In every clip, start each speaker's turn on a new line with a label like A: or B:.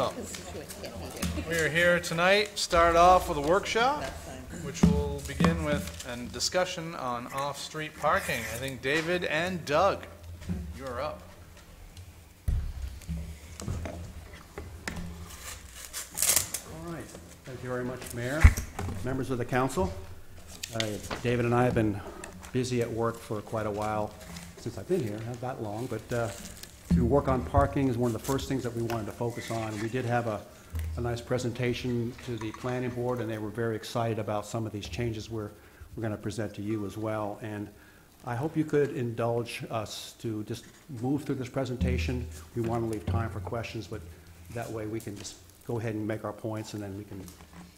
A: Well, we're here tonight, start off with a workshop, which will begin with a discussion on off-street parking. I think David and Doug, you're up.
B: All right. Thank you very much, Mayor, members of the council. David and I have been busy at work for quite a while since I've been here, not that long, but to work on parking is one of the first things that we wanted to focus on. We did have a nice presentation to the planning board, and they were very excited about some of these changes we're going to present to you as well. And I hope you could indulge us to just move through this presentation. We want to leave time for questions, but that way we can just go ahead and make our points, and then we can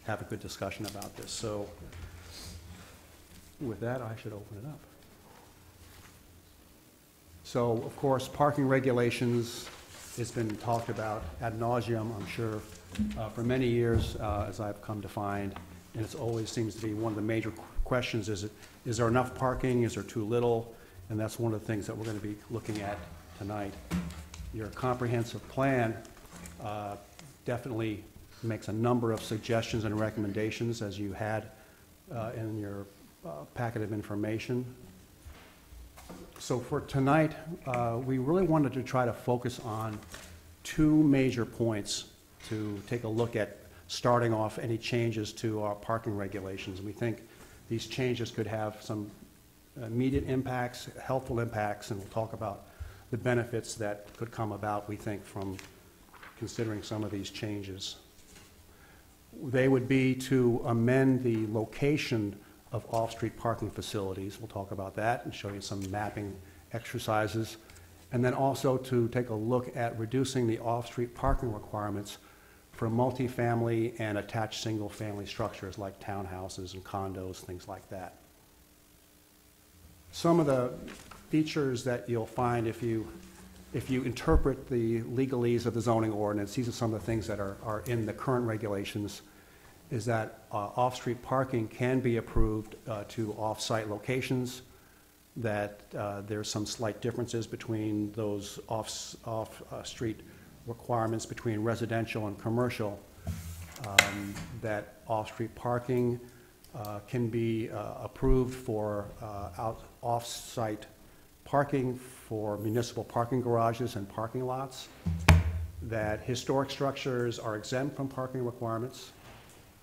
B: have a good discussion about this. So with that, I should open it up. So, of course, parking regulations has been talked about ad nauseum, I'm sure, for many years, as I've come to find, and it always seems to be one of the major questions, is there enough parking, is there too little? And that's one of the things that we're going to be looking at tonight. Your comprehensive plan definitely makes a number of suggestions and recommendations, as you had in your packet of information. So for tonight, we really wanted to try to focus on two major points to take a look at starting off any changes to our parking regulations. We think these changes could have some immediate impacts, helpful impacts, and we'll talk about the benefits that could come about, we think, from considering some of these changes. They would be to amend the location of off-street parking facilities. We'll talk about that and show you some mapping exercises. And then also to take a look at reducing the off-street parking requirements for multifamily and attached single-family structures like townhouses and condos, things like that. Some of the features that you'll find if you interpret the legalese of the zoning ordinance, these are some of the things that are in the current regulations, is that off-street parking can be approved to off-site locations, that there's some slight differences between those off-street requirements between residential and commercial, that off-street parking can be approved for off-site parking for municipal parking garages and parking lots, that historic structures are exempt from parking requirements,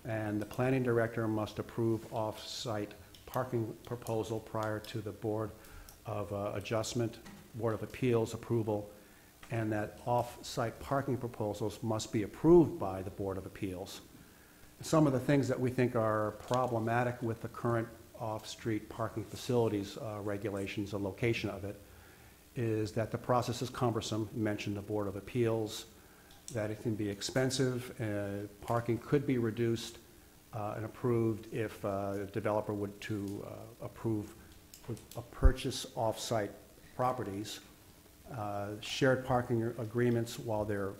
B: and the planning director must approve off-site parking proposal prior to the Board of Adjustment, Board of Appeals approval, and that off-site parking proposals must be approved by the Board of Appeals. Some of the things that we think are problematic with the current off-street parking facilities regulations, the location of it, is that the process is cumbersome. You mentioned the Board of Appeals, that it can be expensive. Parking could be reduced and approved if a developer would to approve a purchase off-site properties. Shared parking agreements, while they're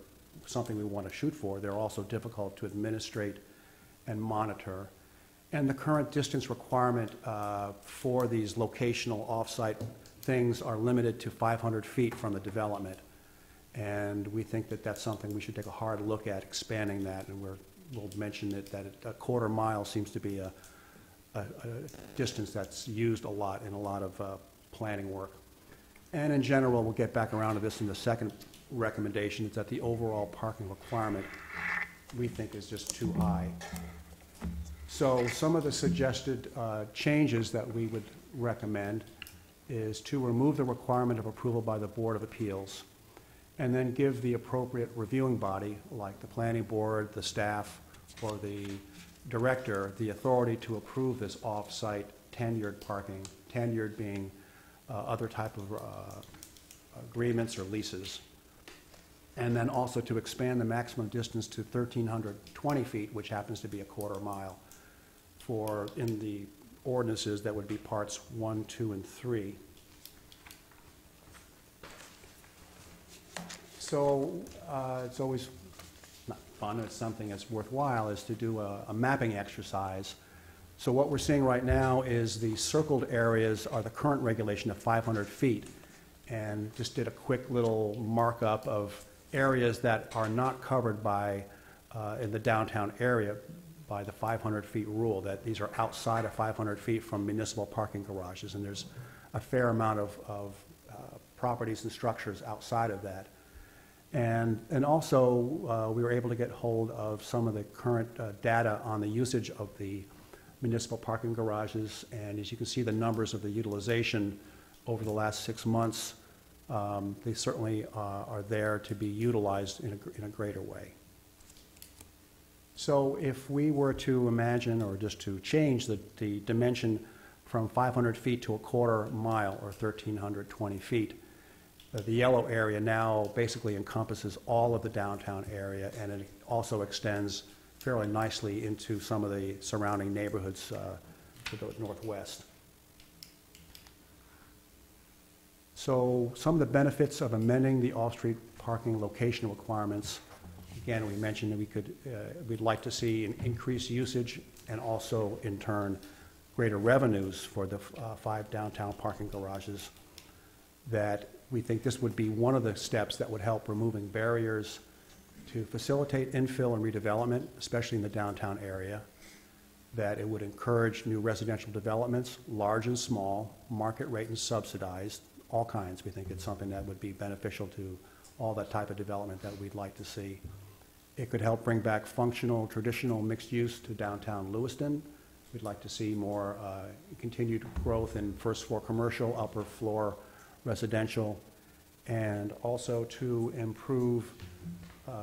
B: something we want to shoot for, they're also difficult to administrate and monitor. And the current distance requirement for these locational off-site things are limited to 500 feet from the development. And we think that that's something we should take a hard look at, expanding that, and we'll mention it, that a quarter mile seems to be a distance that's used a lot in a lot of planning work. And in general, we'll get back around to this in the second recommendation, is that the overall parking requirement we think is just too high. So some of the suggested changes that we would recommend is to remove the requirement of approval by the Board of Appeals, and then give the appropriate reviewing body, like the planning board, the staff, or the director, the authority to approve this off-site tenured parking, tenured being other type of agreements or leases. And then also to expand the maximum distance to 1,320 feet, which happens to be a quarter mile, for in the ordinances that would be parts 1, 2, and 3. So it's always not fun, it's something that's worthwhile, is to do a mapping exercise. So what we're seeing right now is the circled areas are the current regulation of 500 feet, and just did a quick little markup of areas that are not covered by, in the downtown area, by the 500 feet rule, that these are outside of 500 feet from municipal parking garages, and there's a fair amount of properties and structures outside of that. And also, we were able to get hold of some of the current data on the usage of the municipal parking garages, and as you can see the numbers of the utilization over the last 6 months, they certainly are there to be utilized in a greater way. So if we were to imagine, or just to change the dimension from 500 feet to a quarter mile, or 1,320 feet, the yellow area now basically encompasses all of the downtown area, and it also extends fairly nicely into some of the surrounding neighborhoods to the northwest. So some of the benefits of amending the off-street parking location requirements. Again, we mentioned that we'd like to see an increased usage and also, in turn, greater revenues for the 5 downtown parking garages. That we think this would be one of the steps that would help removing barriers to facilitate infill and redevelopment, especially in the downtown area. That it would encourage new residential developments, large and small, market rate and subsidized, all kinds. We think it's something that would be beneficial to all that type of development that we'd like to see. It could help bring back functional, traditional mixed use to downtown Lewiston. We'd like to see more continued growth in first floor commercial, upper floor residential, and also to improve,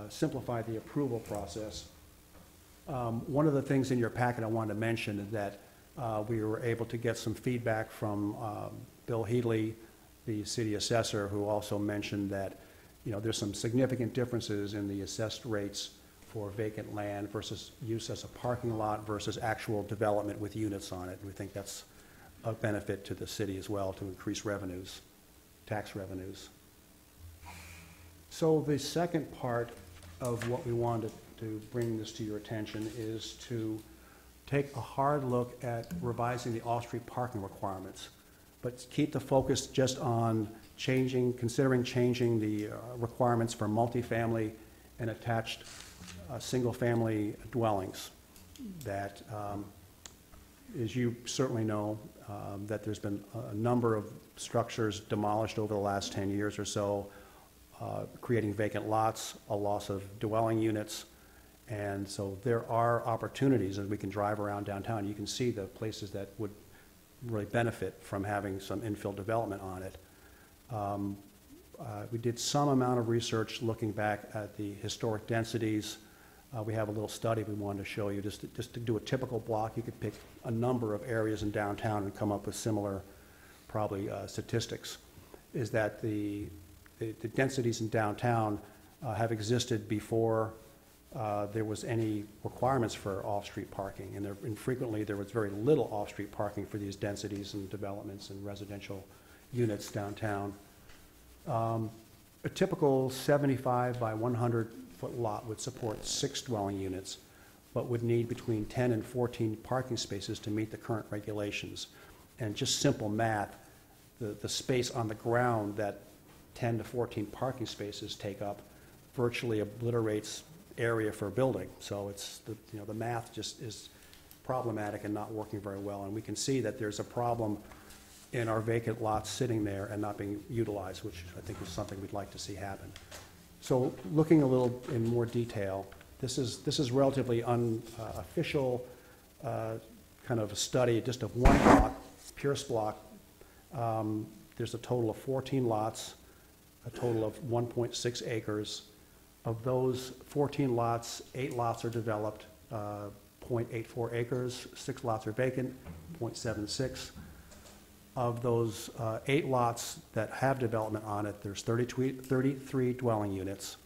B: simplify the approval process. One of the things in your packet I wanted to mention is that we were able to get some feedback from Bill Healy, the city assessor, who also mentioned that there's some significant differences in the assessed rates for vacant land versus use as a parking lot versus actual development with units on it. And we think that's a benefit to the city as well, to increase revenues, tax revenues. So the second part of what we wanted to bring this to your attention is to take a hard look at revising the off-street parking requirements, but keep the focus just on considering changing the requirements for multifamily and attached single-family dwellings. That, as you certainly know, that there's been a number of structures demolished over the last 10 years or so, creating vacant lots, a loss of dwelling units, and so there are opportunities as we can drive around downtown. You can see the places that would really benefit from having some infill development on it. We did some amount of research looking back at the historic densities. We have a little study we wanted to show you, just to do a typical block. You could pick a number of areas in downtown and come up with similar, probably, statistics. Is that the densities in downtown have existed before there was any requirements for off-street parking, and frequently there was very little off-street parking for these densities and developments and residential units downtown. A typical 75 by 100 foot lot would support 6 dwelling units, but would need between 10 and 14 parking spaces to meet the current regulations. And just simple math, the space on the ground that 10 to 14 parking spaces take up virtually obliterates area for a building. So it's the math just is problematic and not working very well. And we can see that there's a problem in our vacant lots sitting there and not being utilized, which I think is something we'd like to see happen. So looking a little in more detail, this is relatively unofficial kind of a study, just of one block, Pierce block. There's a total of 14 lots, a total of 1.6 acres. Of those 14 lots, 8 lots are developed, 0.84 acres, 6 lots are vacant, 0.76. Of those 8 lots that have development on it, there's 33 dwelling units,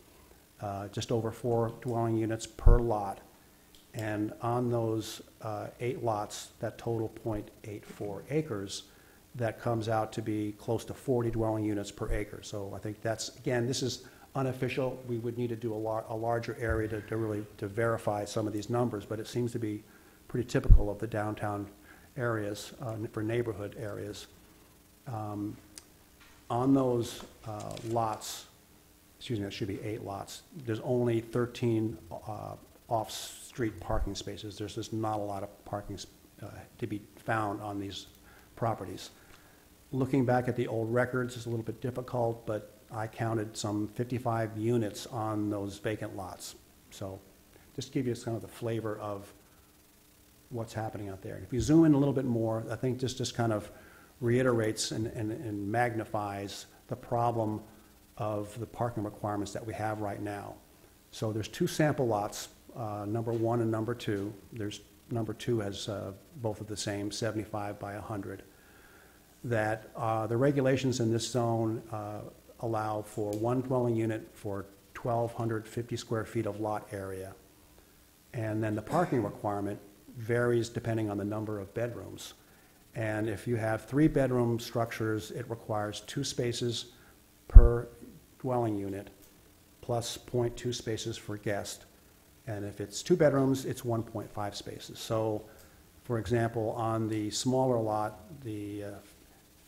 B: just over 4 dwelling units per lot. And on those 8 lots, that total 0.84 acres, that comes out to be close to 40 dwelling units per acre. So I think that's, again, this is unofficial. We would need to do a larger area to really verify some of these numbers, but it seems to be pretty typical of the downtown areas, for neighborhood areas. On those lots, excuse me, it should be 8 lots. There's only 13 off-street parking spaces. There's just not a lot of parking to be found on these properties. Looking back at the old records is a little bit difficult, but I counted some 55 units on those vacant lots. So just give you kind of the flavor of what's happening out there. If you zoom in a little bit more, I think this just kind of reiterates and magnifies the problem of the parking requirements that we have right now. So there's 2 sample lots, number 1 and number 2. There's number 2 has both of the same, 75 by 100. That the regulations in this zone allow for 1 dwelling unit for 1,250 square feet of lot area. And then the parking requirement varies depending on the number of bedrooms. And if you have 3-bedroom structures, it requires 2 spaces per dwelling unit, plus 0.2 spaces for guest. And if it's 2 bedrooms, it's 1.5 spaces. So, for example, on the smaller lot, the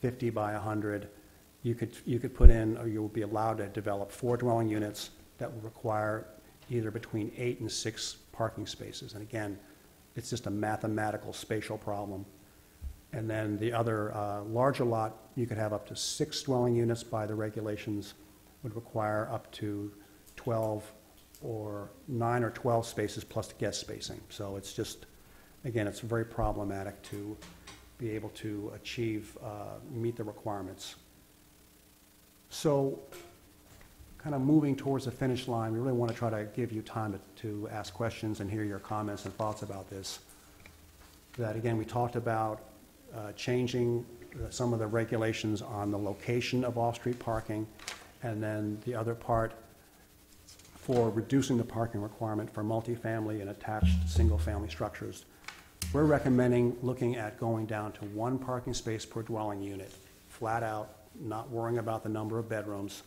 B: 50 by 100, you could put in, or you'll be allowed to develop 4 dwelling units that will require either between 8 and 6 parking spaces. And again, it's just a mathematical spatial problem. And then the other larger lot, you could have up to 6 dwelling units by the regulations, would require up to 12 or 9 or 12 spaces plus guest spacing. So it's just, again, it's very problematic to be able to achieve, meet the requirements. So kind of moving towards the finish line, we really want to try to give you time to ask questions and hear your comments and thoughts about this. That again, we talked about changing some of the regulations on the location of off-street parking, and then the other part for reducing the parking requirement for multifamily and attached single-family structures. We're recommending looking at going down to 1 parking space per dwelling unit, flat out, not worrying about the number of bedrooms,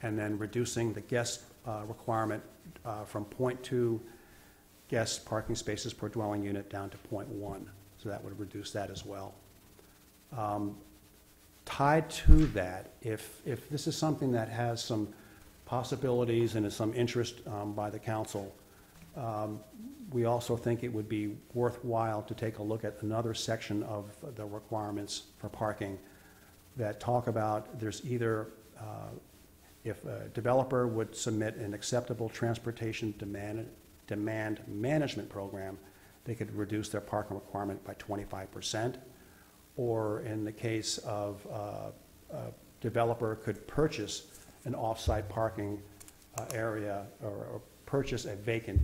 B: and then reducing the guest requirement from 0.2 guest parking spaces per dwelling unit down to 0.1. So that would reduce that as well. Tied to that, if this is something that has some possibilities and is some interest by the council, we also think it would be worthwhile to take a look at another section of the requirements for parking that talk about there's either, if a developer would submit an acceptable transportation demand management program, they could reduce their parking requirement by 25%. Or in the case of a developer could purchase an off-site parking area or purchase a vacant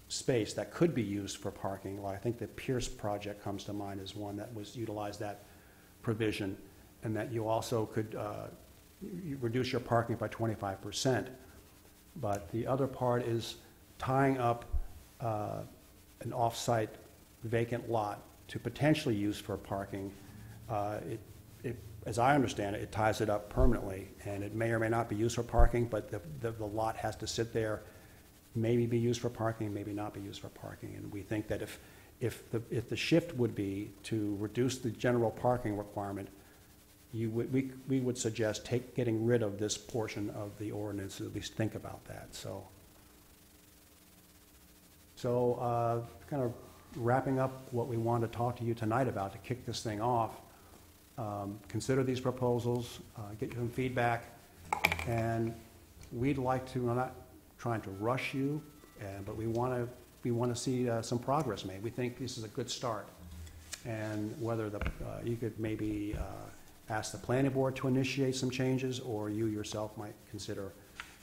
B: space that could be used for parking. Well, I think the Pierce project comes to mind as one that was utilized that provision, and that you also could you reduce your parking by 25%. But the other part is tying up an off-site vacant lot to potentially use for parking. As I understand it, it ties it up permanently, and it may or may not be used for parking, but the lot has to sit there, maybe be used for parking, maybe not be used for parking. And we think that if the shift would be to reduce the general parking requirement, we would suggest getting rid of this portion of the ordinance, at least think about that. So kind of wrapping up what we want to talk to you tonight about to kick this thing off, consider these proposals, get some feedback, and we'd like to, we're not trying to rush you, but we want to see some progress made. We think this is a good start, and whether you could maybe ask the planning board to initiate some changes, or you yourself might consider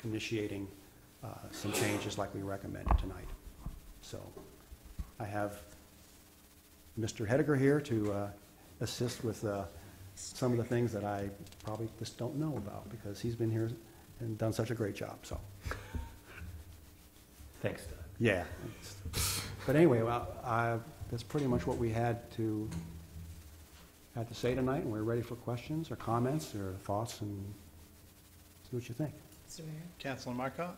B: initiating some changes like we recommended tonight. So I have Mr. Hediger here to assist with some of the things that I probably just don't know about, because he's been here and done such a great job. So,
C: thanks, Doug.
B: Yeah. But anyway, well, that's pretty much what we had to say tonight, and we're ready for questions or comments or thoughts, and see what you think.
A: Councilor Marcotte?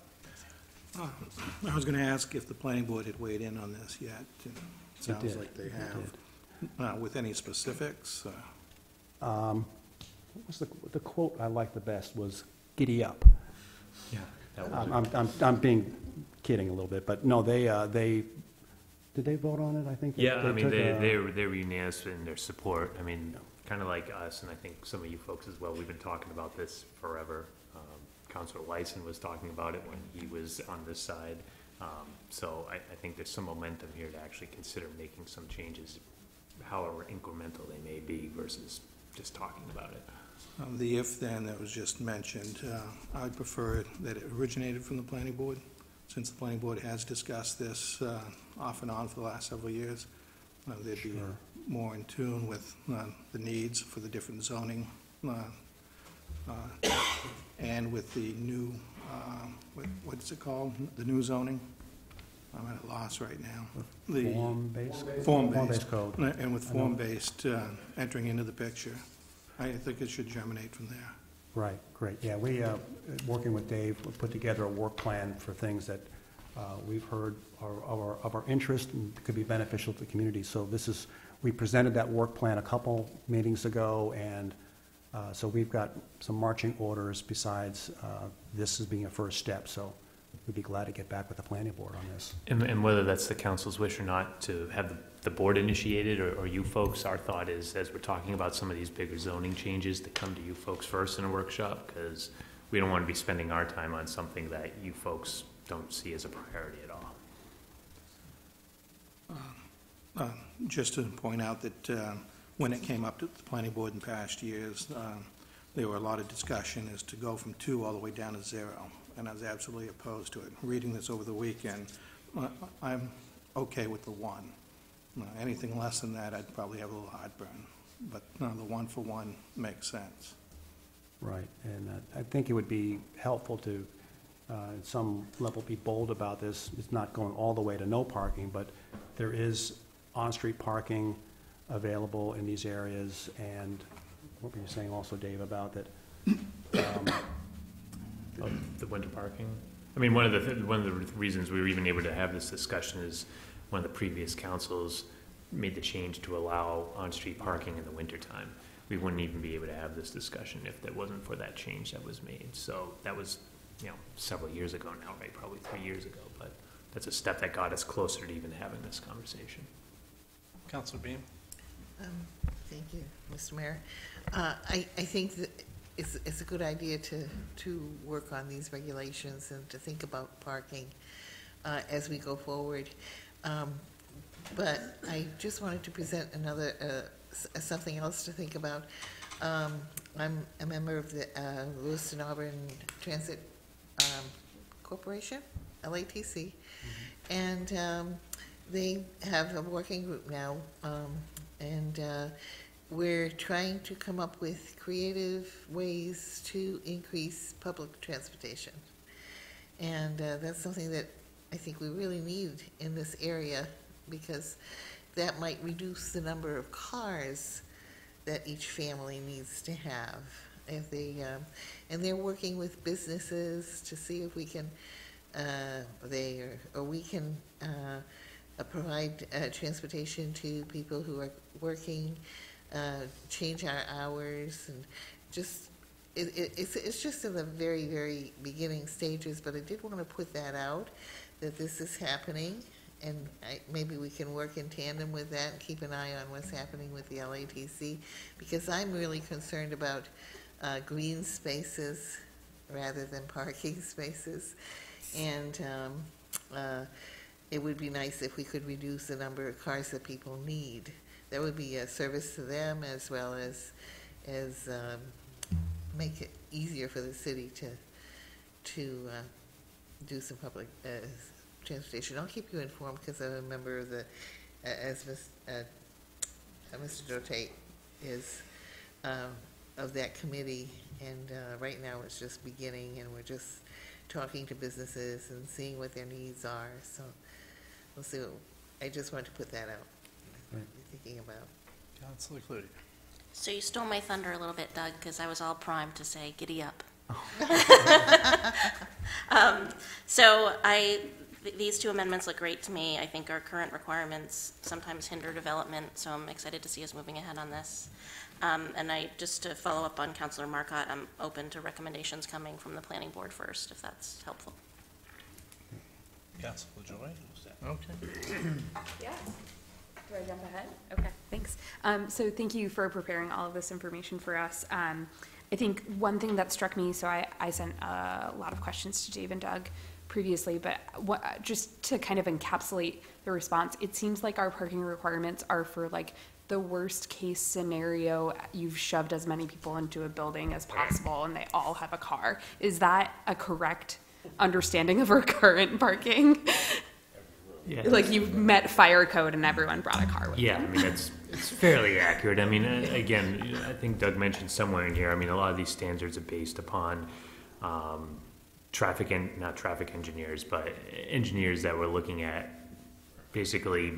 D: I was going to ask if the planning board had weighed in on this yet. It sounds like they have. With any specifics?
B: What was the quote I liked the best was "giddy up."
C: Yeah. That would
B: I'm being kidding a little bit, but no, did they vote on it? I think.
C: Yeah, I mean,
B: took a-
C: they were unanimous in their support. I mean, kind of like us, and I think some of you folks as well, we've been talking about this forever. Councilor Lyson was talking about it when he was on this side. So I think there's some momentum here to actually consider making some changes, however incremental they may be, versus just talking about it.
D: The if-then that was just mentioned, I would prefer that it originated from the planning board, since the planning board has discussed this off and on for the last several years. They'd be more in tune with the needs for the different zoning and with the new, what's it called, the new zoning? I'm at a loss right now. The
B: Form-based?
D: Form-based
B: code.
D: And with form-based entering into the picture. I think it should germinate from there.
B: Right, great. Yeah, we, working with Dave, we put together a work plan for things that we've heard are of our interest and could be beneficial to the community. So we presented that work plan a couple meetings ago, and so we've got some marching orders besides this as being a first step. So we'd be glad to get back with the planning board on this.
C: And whether that's the council's wish or not to have the board initiated or you folks, our thought is, as we're talking about some of these bigger zoning changes, to come to you folks first in a workshop, because we don't want to be spending our time on something that you folks don't see as a priority at all.
D: Just to point out that when it came up to the planning board in past years, there were a lot of discussion as to go from 2 all the way down to 0, and I was absolutely opposed to it. Reading this over the weekend, I'm okay with the 1. Anything less than that, I'd probably have a little heartburn, but the 1-for-1 makes sense.
B: Right, and I think it would be helpful to, at some level, be bold about this. It's not going all the way to no parking, but there is on-street parking available in these areas, and what were you saying also, Dave, about that?
C: The winter parking? I mean, one of the reasons we were even able to have this discussion is one of the previous councils made the change to allow on-street parking in the wintertime. We wouldn't even be able to have this discussion if it wasn't for that change that was made. So that was, several years ago now, right? Probably 3 years ago, but that's a step that got us closer to even having this conversation.
A: Councilor Beam?
E: Thank you, Mr. Mayor. I think that it's a good idea to work on these regulations and to think about parking as we go forward. But I just wanted to present another, something else to think about. I'm a member of the Lewiston Auburn Transit Corporation, LATC, and they have a working group now, and we're trying to come up with creative ways to increase public transportation. And that's something that I think we really need in this area, because that might reduce the number of cars that each family needs to have. If they, and they're working with businesses to see if we can, we can provide transportation to people who are working, change our hours, and just, it's just in the very, very beginning stages, but I did want to put that out, that this is happening, and maybe we can work in tandem with that and keep an eye on what's happening with the LATC, because I'm really concerned about green spaces rather than parking spaces, and it would be nice if we could reduce the number of cars that people need. That would be a service to them, as well as make it easier for the city to do some public transportation. I'll keep you informed, because I'm a member of the, as Mr. Dotate is, of that committee, and right now it's just beginning, and we're just talking to businesses and seeing what their needs are. So we'll see. I just wanted to put that out.
B: Right.
E: Thinking about.
A: Councilor Clutie?
F: So you stole my thunder a little bit, Doug, because I was all primed to say, giddy up. So I these two amendments look great to me. I think our current requirements sometimes hinder development, so I'm excited to see us moving ahead on this. And just to follow up on Councilor Marcotte, I'm open to recommendations coming from the planning board first, if that's helpful.
A: Councilor Joy? Okay.
G: Yeah. Do I jump ahead? Okay, thanks. So thank you for preparing all of this information for us. I think one thing that struck me, so I sent a lot of questions to Dave and Doug previously, but just to kind of encapsulate the response, it seems like our parking requirements are for like the worst case scenario. You've shoved as many people into a building as possible and they all have a car. Is that a correct understanding of our current parking?
C: Yeah.
G: Like you've met fire code and everyone brought a car with
C: Yeah,
G: them.
C: I mean, it's fairly accurate. I mean, again, I think Doug mentioned somewhere in here, I mean, a lot of these standards are based upon not traffic engineers, but engineers that were looking at basically,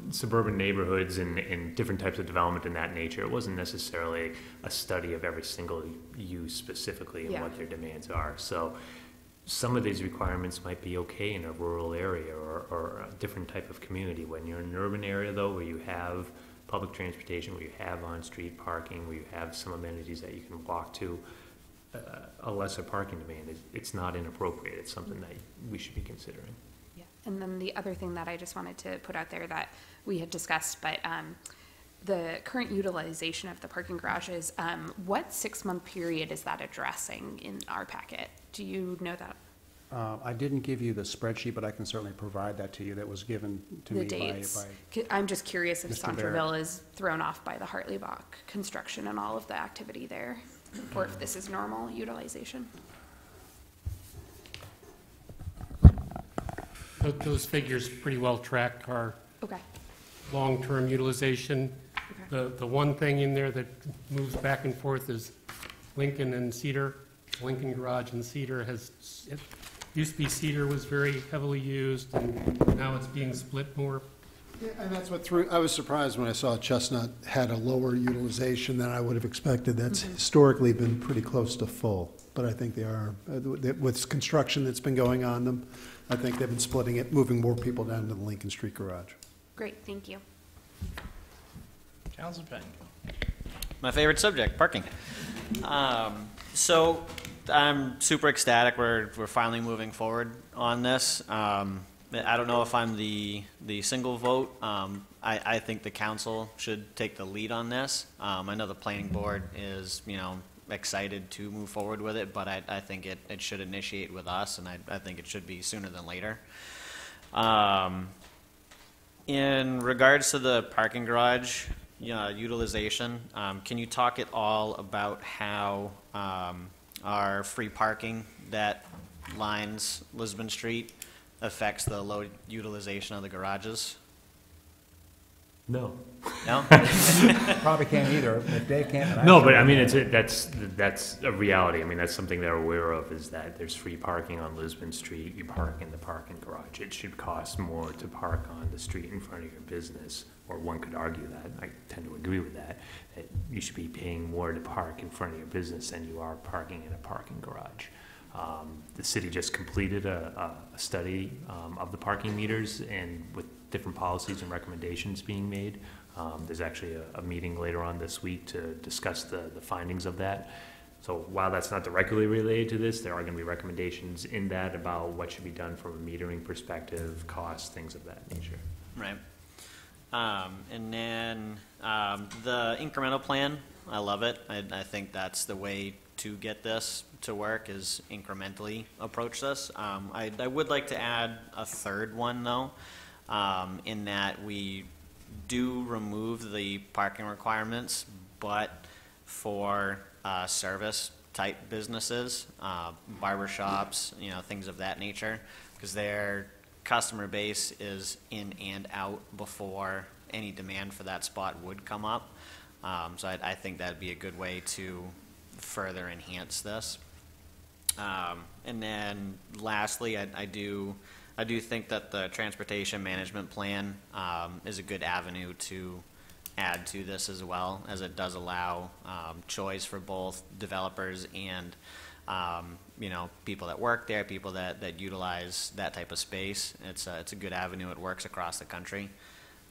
C: suburban neighborhoods and different types of development in that nature. It wasn't necessarily a study of every single use specifically and what their demands are. So some of these requirements might be okay in a rural area or a different type of community. When you're in an urban area, though, where you have public transportation, where you have on-street parking, where you have some amenities that you can walk to, a lesser parking demand, it's not inappropriate. It's something that we should be considering.
G: Yeah. And then the other thing that I just wanted to put out there that we had discussed, but the current utilization of the parking garages, what 6-month period is that addressing in our packet? Do you know that?
B: I didn't give you the spreadsheet, but I can certainly provide that to you. That was given to
G: The
B: me
G: dates.
B: by
G: I'm just curious if
B: Mr.
G: Centerville is thrown off by the Hartley Bach construction and all of the activity there, or if this is normal utilization.
H: Those figures pretty well track our
G: Okay.
H: long-term utilization.
G: Okay.
H: The one thing in there that moves back and forth is Lincoln and Cedar. Lincoln Garage and Cedar it used to be Cedar was very heavily used, and now it's being split more.
I: Yeah, and that's what I was surprised when I saw Chestnut had a lower utilization than I would have expected. That's historically been pretty close to full, but I think they are, with construction that's been going on them, I think they've been splitting it, moving more people down to the Lincoln Street Garage.
G: Great, thank you.
A: Councilor Payne.
J: My favorite subject, parking. So I'm super ecstatic we're finally moving forward on this. I don't know if I'm the single vote. I think the council should take the lead on this. I know the planning board is, excited to move forward with it, but I think it should initiate with us, and I think it should be sooner than later. In regards to the parking garage utilization, can you talk at all about how our free parking that lines Lisbon Street affects the low utilization of the garages?
C: No.
J: No?
B: Probably can't either. If Dave can't, then
C: No,
B: I
C: but
B: can.
C: I mean, that's a reality. I mean, that's something they're aware of, is that there's free parking on Lisbon Street. You park in the parking garage. It should cost more to park on the street in front of your business, or one could argue that. I tend to agree with that you should be paying more to park in front of your business than you are parking in a parking garage. The city just completed a study of the parking meters, and with different policies and recommendations being made. There's actually a meeting later on this week to discuss the findings of that. So while that's not directly related to this, there are going to be recommendations in that about what should be done from a metering perspective, costs, things of that nature.
J: Right. And then the incremental plan, I love it. I think that's the way to get this to work, is incrementally approach this. I would like to add a third one, though, in that we do remove the parking requirements, but for service type businesses, barbershops, things of that nature, because their customer base is in and out before any demand for that spot would come up. So I think that'd be a good way to further enhance this. And then lastly, I do think that the transportation management plan is a good avenue to add to this as well, as it does allow choice for both developers and people that work there, people that utilize that type of space. It's a good avenue. It works across the country.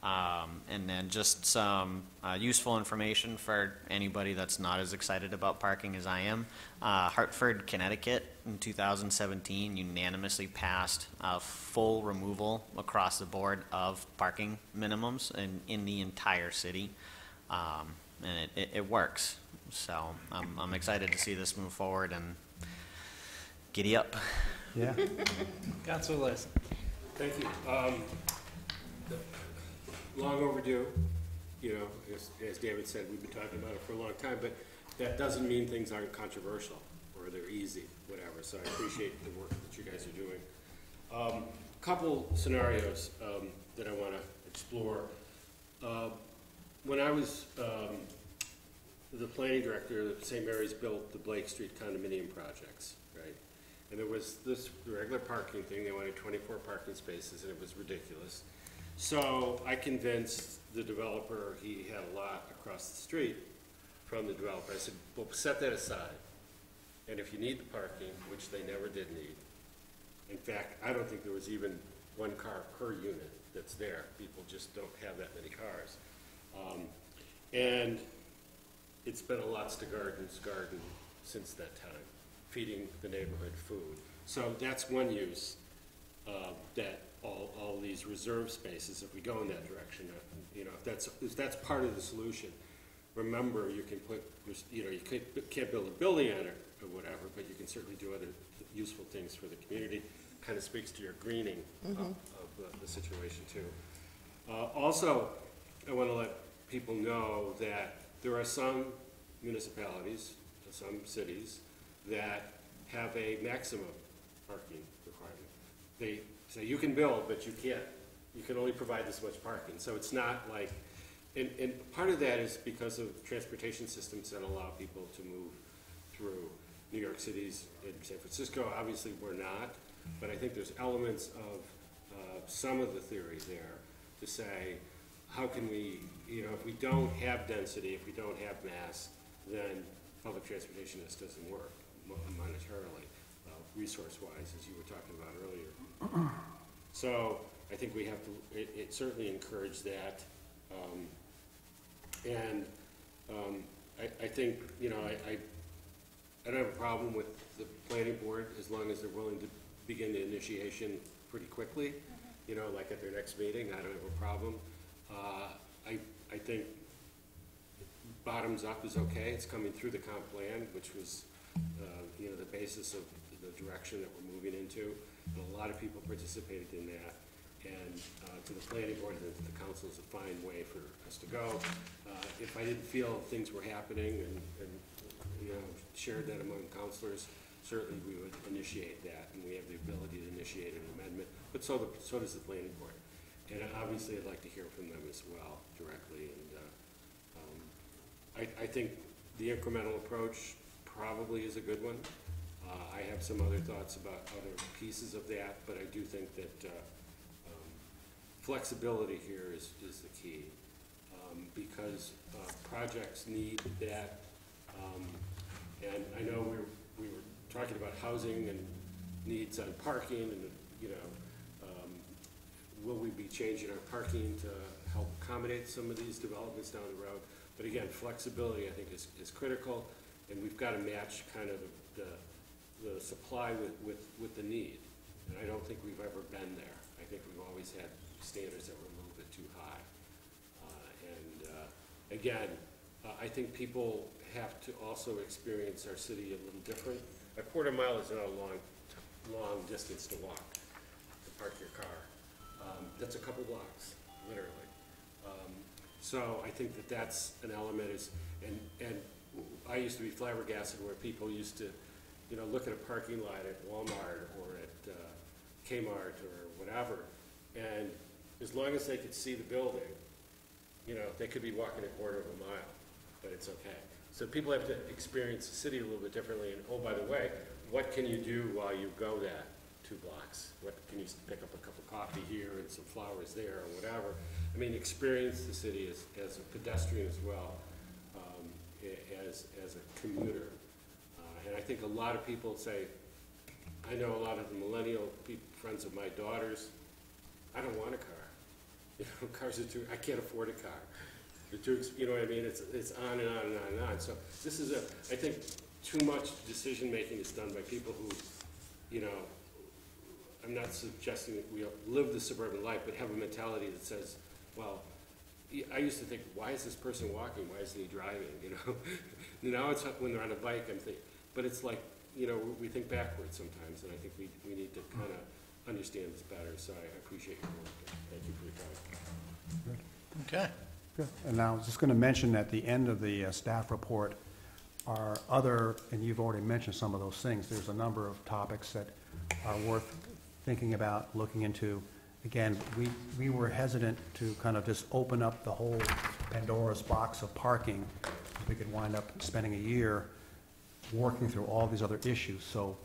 J: And then just some useful information for anybody that's not as excited about parking as I am. Hartford, Connecticut in 2017 unanimously passed full removal across the board of parking minimums in the entire city. And it works. So I'm excited to see this move forward and giddy up.
B: Yeah.
A: Councilor Lyson.
K: Thank you. Long overdue, as David said, we've been talking about it for a long time, but that doesn't mean things aren't controversial or they're easy, whatever. So I appreciate the work that you guys are doing. Couple scenarios that I want to explore. When I was the planning director, St. Mary's built the Blake Street condominium projects, right? And there was this regular parking thing. They wanted 24 parking spaces, and it was ridiculous. So I convinced the developer, he had a lot across the street from the developer. I said, well, set that aside. And if you need the parking, which they never did need, in fact, I don't think there was even one car per unit that's there. People just don't have that many cars. And it's been a lots to gardens garden since that time, feeding the neighborhood food. So that's one use that all these reserve spaces, if we go in that direction, if that's part of the solution. Remember, you can put, you can't build a building on it or whatever, but you can certainly do other useful things for the community. Kind of speaks to your greening of the situation too. Also, I want to let people know that there are some municipalities, some cities, that have a maximum parking requirement. So you can build, but you can only provide this much parking. So it's not like, and part of that is because of transportation systems that allow people to move through New York City's and San Francisco. Obviously, we're not, but I think there's elements of some of the theory there to say, how can we, if we don't have density, if we don't have mass, then public transportation just doesn't work monetarily, resource-wise, as you were talking about earlier. So I think we have to, it certainly encourage that. I think, I don't have a problem with the planning board as long as they're willing to begin the initiation pretty quickly, like at their next meeting. I don't have a problem. I think bottoms up is okay. It's coming through the comp plan, which was, the basis of the direction that we're moving into. And a lot of people participated in that. And to the planning board and to the council is a fine way for us to go. If I didn't feel things were happening and shared that among councilors, certainly we would initiate that, and we have the ability to initiate an amendment. But so does the planning board. And obviously, I'd like to hear from them as well directly. And I think the incremental approach probably is a good one. I have some other thoughts about other pieces of that, but I do think that flexibility here is the key, because projects need that. And I know we were talking about housing and needs on parking, and will we be changing our parking to help accommodate some of these developments down the road? But again, flexibility I think is critical, and we've got to match kind of the supply with the need. And I don't think we've ever been there. I think we've always had standards that were a little bit too high. Again, I think people have to also experience our city a little different. A quarter mile is not a long distance to walk, to park your car. That's a couple blocks, literally. So I think that's an element and I used to be flabbergasted where people used to, look at a parking lot at Walmart or at Kmart or whatever, and as long as they could see the building, they could be walking a quarter of a mile, but it's okay. So people have to experience the city a little bit differently, and oh, by the way, what can you do while you go that 2 blocks? What can you pick up a cup of coffee here and some flowers there or whatever? I mean, experience the city as a pedestrian as well, as a commuter. And I think a lot of people say, I know a lot of the millennial friends of my daughters, I don't want a car. You know, cars are too, I can't afford a car. They're too, you know what I mean? It's on and on and on and on. So this is I think too much decision-making is done by people who, you know, I'm not suggesting that we live the suburban life, but have a mentality that says, well, I used to think, why is this person walking? Why isn't he driving? You know, now it's when they're on a bike, I'm thinking, but it's like, you know, we think backwards sometimes, and I think we need to kind of understand this better. So I appreciate your work. Thank you for your time.
A: Okay.
B: Good. And now I was just going to mention at the end of the staff report are other, and you've already mentioned some of those things, there's a number of topics that are worth thinking about, looking into. Again, we were hesitant to kind of just open up the whole Pandora's box of parking. We could wind up spending a year working through all these other issues. So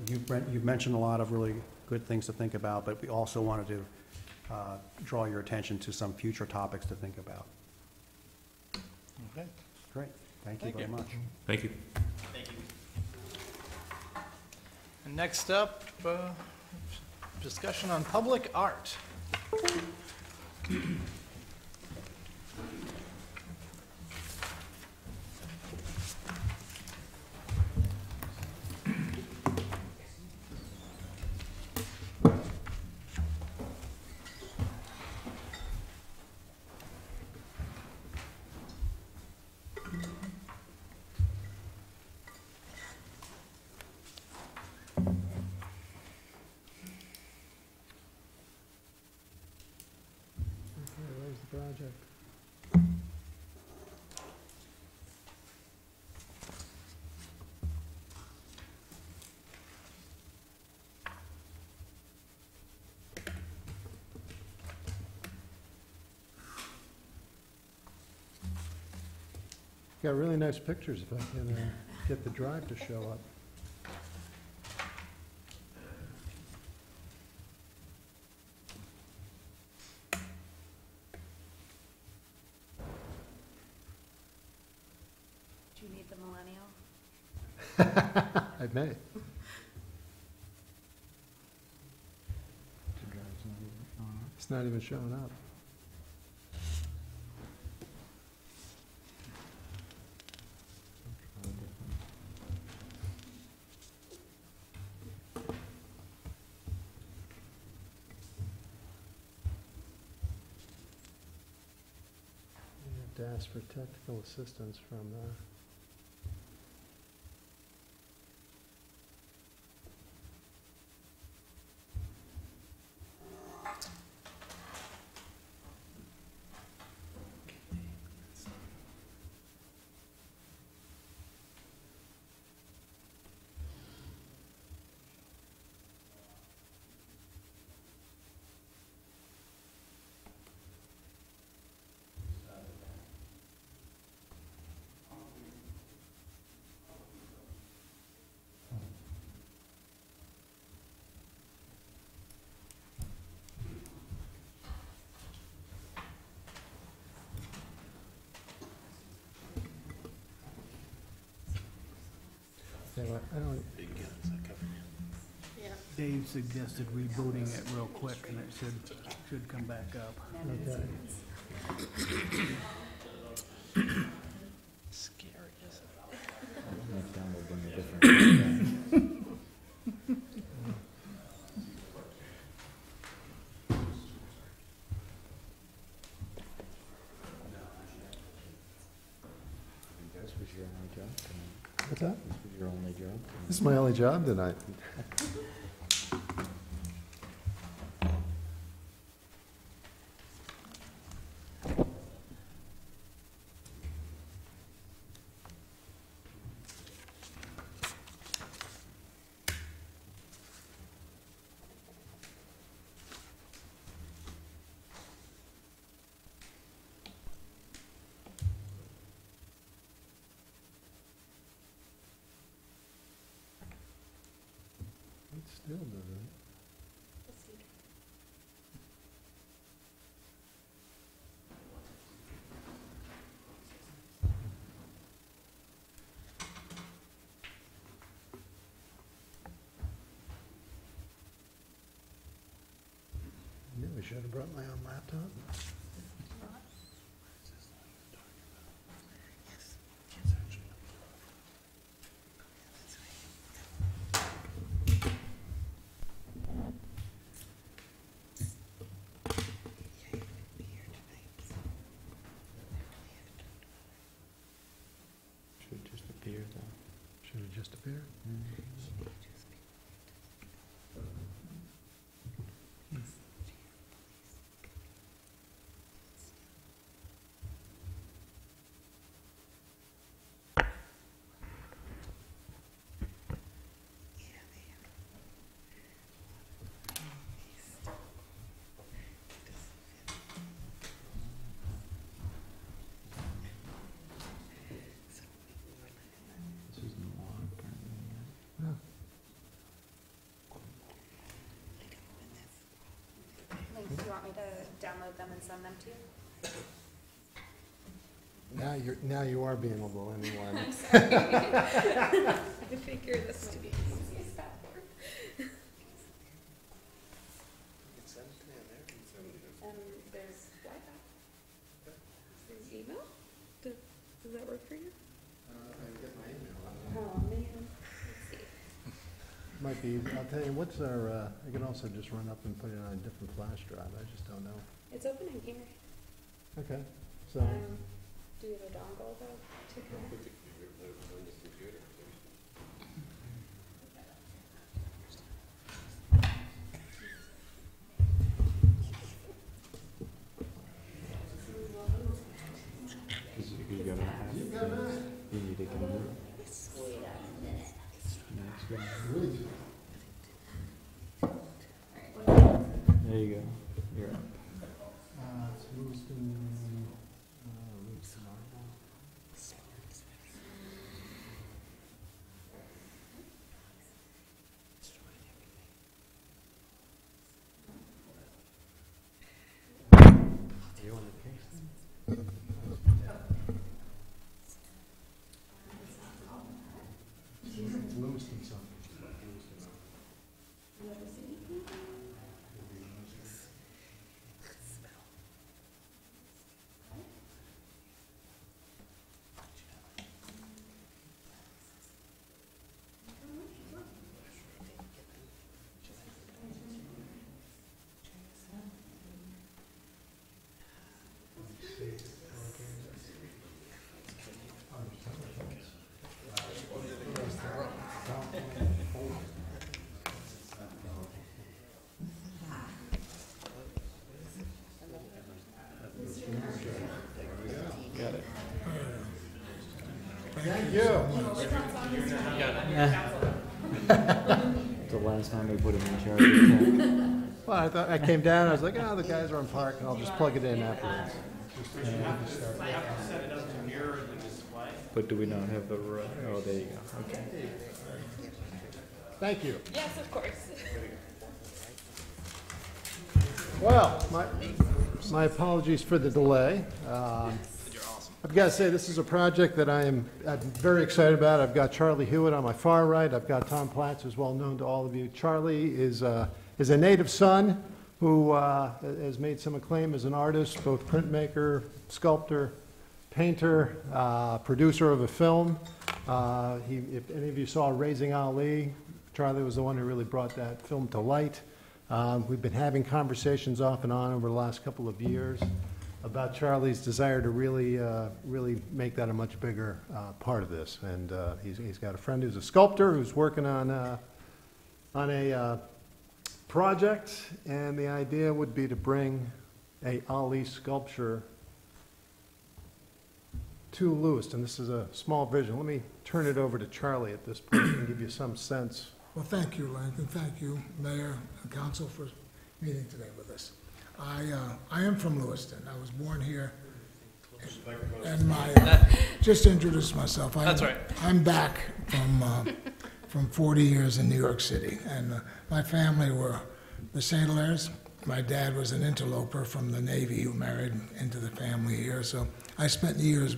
B: you've mentioned a lot of really good things to think about, but we also wanted to draw your attention to some future topics to think about.
A: Okay.
B: Great. Thank you very much.
C: Thank you.
J: Thank you.
A: And next up, discussion on public art.
I: Where's the project? Got really nice pictures if I can get the drive to show up.
G: Do you need the millennial?
I: I may. It's not even showing up. You have to ask for technical assistance from I don't,
L: Dave suggested rebooting it real quick, and it should come back up.
I: okay.
A: Scary, isn't
I: What's that? This is my only job tonight. It still doesn't. should have brought my own laptop.
M: Should just appear though.
I: Should have just appeared.
M: This isn't a log apparently.
G: Like, do you want me to download them and send them to you?
I: Now you are being a little anyone.
G: I'm sorry. I figure this might be the easiest path forward. There's Wi-Fi. There's email. Does that work for you? Oh, man. Let's see.
I: Might be, I'll tell you, what's our, I can also just run up and put it on a different flash drive, I just don't know.
G: It's opening here.
I: Okay, so,
G: Do you have a dongle though to connect?
M: You gotta have, you need to get it. There you go. You're up.
I: it's Lewiston,
M: You want to paste them?
I: Lewiston something.
M: Got it.
I: Thank you.
M: It's the last time we put him in charge of town.
I: Well, I thought, I came down, I was like, oh, the guys are on park, and I'll just plug it in afterwards.
M: But do we not have the, oh, there you go, okay.
I: Thank you.
G: Yes, of course.
I: Well, my apologies for the delay. I've got to say, this is a project that I'm very excited about. I've got Charlie Hewitt on my far right. I've got Tom Platz, who's well known to all of you. Charlie is a native son who has made some acclaim as an artist, both printmaker, sculptor, painter, producer of a film. If any of you saw Raising Ali, Charlie was the one who really brought that film to light. We've been having conversations off and on over the last couple of years about Charlie's desire to really make that a much bigger part of this. And he's got a friend who's a sculptor who's working on a project, and the idea would be to bring a Ali sculpture to Lewiston. This is a small vision. Let me turn it over to Charlie at this point and give you some sense.
N: Well, thank you, Lincoln. Thank you, Mayor and Council, for meeting today with us. I am from Lewiston. I was born here. And just to introduce myself.
A: That's right.
N: I'm back from 40 years in New York City. And my family were the St. Hilairs. My dad was an interloper from the Navy who married into the family here. So I spent years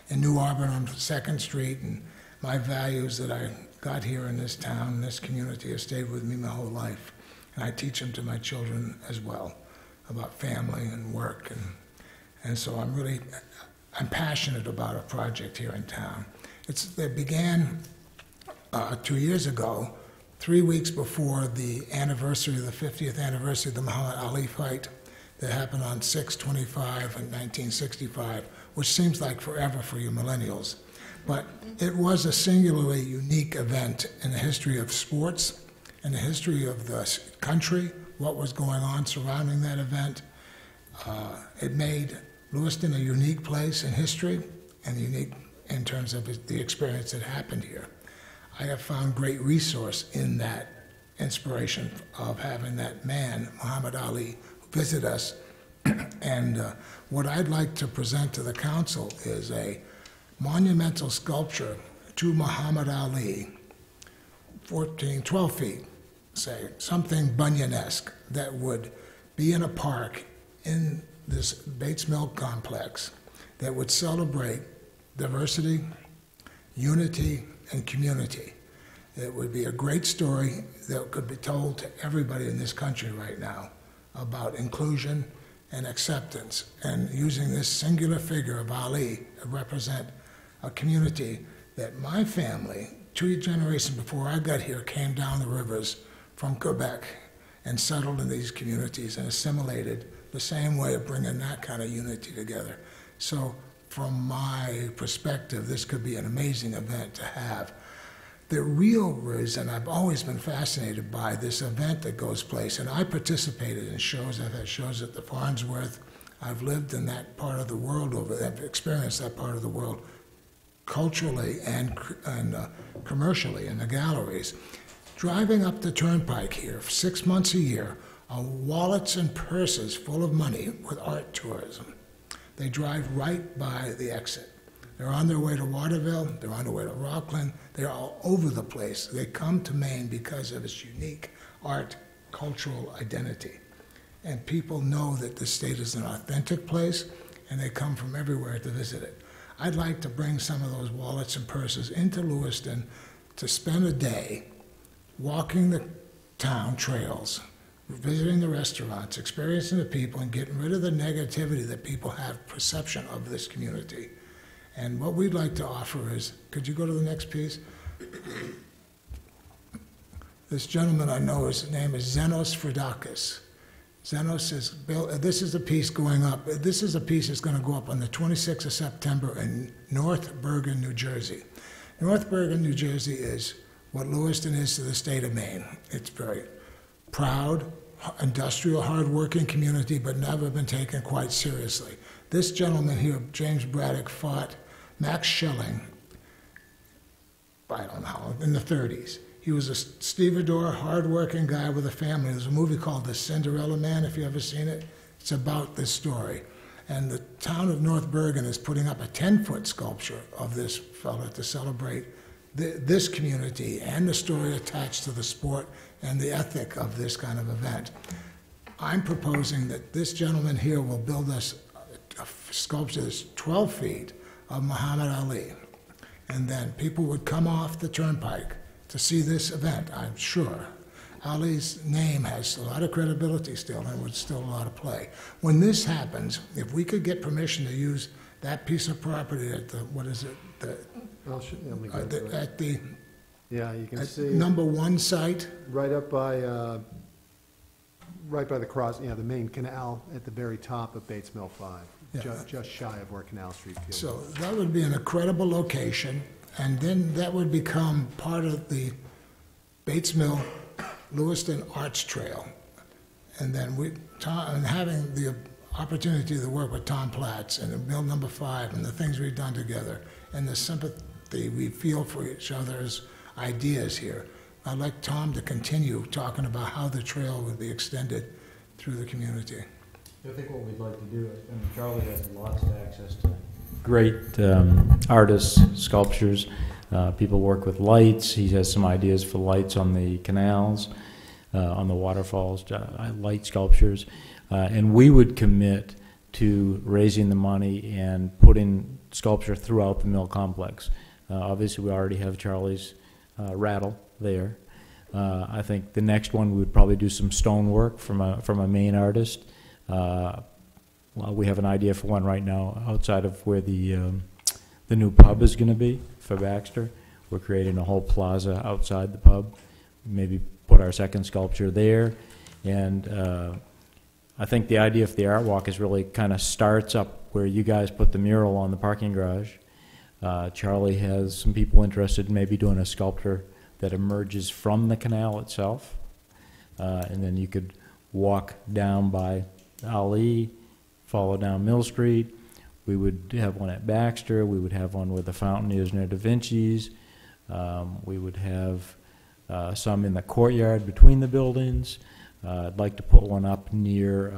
N: in New Auburn on 2nd Street, and my values that I got here in this town, this community, have stayed with me my whole life. And I teach them to my children as well. about family and work, and so I'm passionate about a project here in town. It began 2 years ago, 3 weeks before the anniversary, the 50th anniversary of the Muhammad Ali fight that happened on 6/25 in 1965, which seems like forever for you millennials. But it was a singularly unique event in the history of sports, in the history of the country, what was going on surrounding that event. It made Lewiston a unique place in history and unique in terms of the experience that happened here. I have found great resource in that inspiration of having that man, Muhammad Ali, visit us. And what I'd like to present to the council is a monumental sculpture to Muhammad Ali, 12 feet, say, something Bunyan-esque, that would be in a park in this Bates Mill complex that would celebrate diversity, unity, and community. It would be a great story that could be told to everybody in this country right now about inclusion and acceptance, and using this singular figure of Ali to represent a community that my family, 2 generations before I got here, came down the rivers from Quebec and settled in these communities and assimilated, the same way of bringing that kind of unity together. So from my perspective, this could be an amazing event to have. The real reason I've always been fascinated by this event that goes place, and I participated in shows, I've had shows at the Farnsworth, I've lived in that part of the world I've experienced that part of the world culturally and commercially in the galleries. Driving up the turnpike here 6 months a year are wallets and purses full of money with art tourism. They drive right by the exit. They're on their way to Waterville, they're on their way to Rockland, they're all over the place. They come to Maine because of its unique art, cultural identity. And people know that the state is an authentic place, and they come from everywhere to visit it. I'd like to bring some of those wallets and purses into Lewiston to spend a day walking the town trails, visiting the restaurants, experiencing the people, and getting rid of the negativity that people have perception of this community. And what we'd like to offer is, could you go to the next piece? This gentleman I know, his name is Zenos Fridakis. Zenos is built, this is a piece going up. This is a piece that's going to go up on the 26th of September in North Bergen, New Jersey. North Bergen, New Jersey is what Lewiston is to the state of Maine. It's very proud, industrial, hard-working community, but never been taken quite seriously. This gentleman here, James Braddock, fought Max Schelling, I don't know, in the 30s. He was a stevedore, hard-working guy with a family. There's a movie called The Cinderella Man, if you've ever seen it. It's about this story. And the town of North Bergen is putting up a 10-foot sculpture of this fella to celebrate this community and the story attached to the sport and the ethic of this kind of event. I'm proposing that this gentleman here will build us a sculpture that's 12 feet of Muhammad Ali. And then people would come off the turnpike to see this event, I'm sure. Ali's name has a lot of credibility still and would still a lot of play. When this happens, if we could get permission to use that piece of property at the, what is it? At the
I: Yeah, you can see.
N: number 1 site,
I: Right up by, right by the cross, the main canal at the very top of Bates Mill 5,
N: Yeah.
I: just shy of where Canal Street Field.
N: so that would be an incredible location, and then that would become part of the Bates Mill Lewiston Arts Trail. And then and having the opportunity to work with Tom Platts and the Mill Number 5 and the things we've done together and the sympathy we feel for each other's ideas here. I'd like Tom to continue talking about how the trail would be extended through the community.
M: I think what we'd like to do, Charlie has lots of access to great artists, sculptures. People work with lights. He has some ideas for lights on the canals, on the waterfalls, light sculptures. And we would commit to raising the money and putting sculpture throughout the mill complex. Obviously, we already have Charlie's rattle there. I think the next one we would probably do some stonework from a Maine artist. Well, we have an idea for one right now outside of where the new pub is going to be for Baxter. We're creating a whole plaza outside the pub, maybe put our second sculpture there. And I think the idea for the art walk is really kind of starts up where you guys put the mural on the parking garage. Charlie has some people interested in maybe doing a sculpture that emerges from the canal itself. And then you could walk down by Ali, follow down Mill Street. We would have one at Baxter. We would have one where the fountain is near Da Vinci's. We would have some in the courtyard between the buildings. I'd like to put one up near,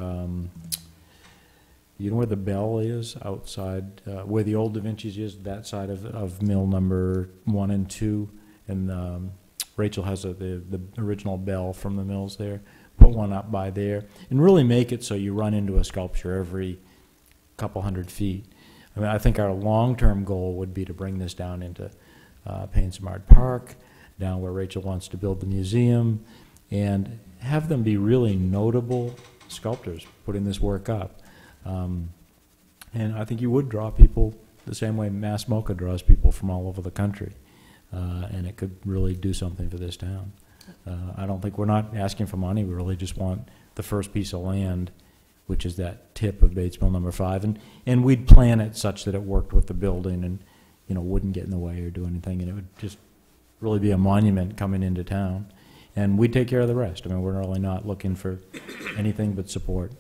M: you know where the bell is outside, where the old Da Vinci's is, that side of mill number 1 and 2. And Rachel has the original bell from the mills there. Put one up by there. And really make it so you run into a sculpture every couple hundred feet. I mean, I think our long-term goal would be to bring this down into Payne Simard Park, down where Rachel wants to build the museum, and have them be really notable sculptors putting this work up. And I think you would draw people the same way Mass Mocha draws people from all over the country. And it could really do something for this town. I don't think we're not asking for money. We really just want the first piece of land, which is that tip of Bates Mill number 5. And we'd plan it such that it worked with the building and, you know, wouldn't get in the way or do anything. And it would just really be a monument coming into town. And we'd take care of the rest. I mean, we're really not looking for anything but support.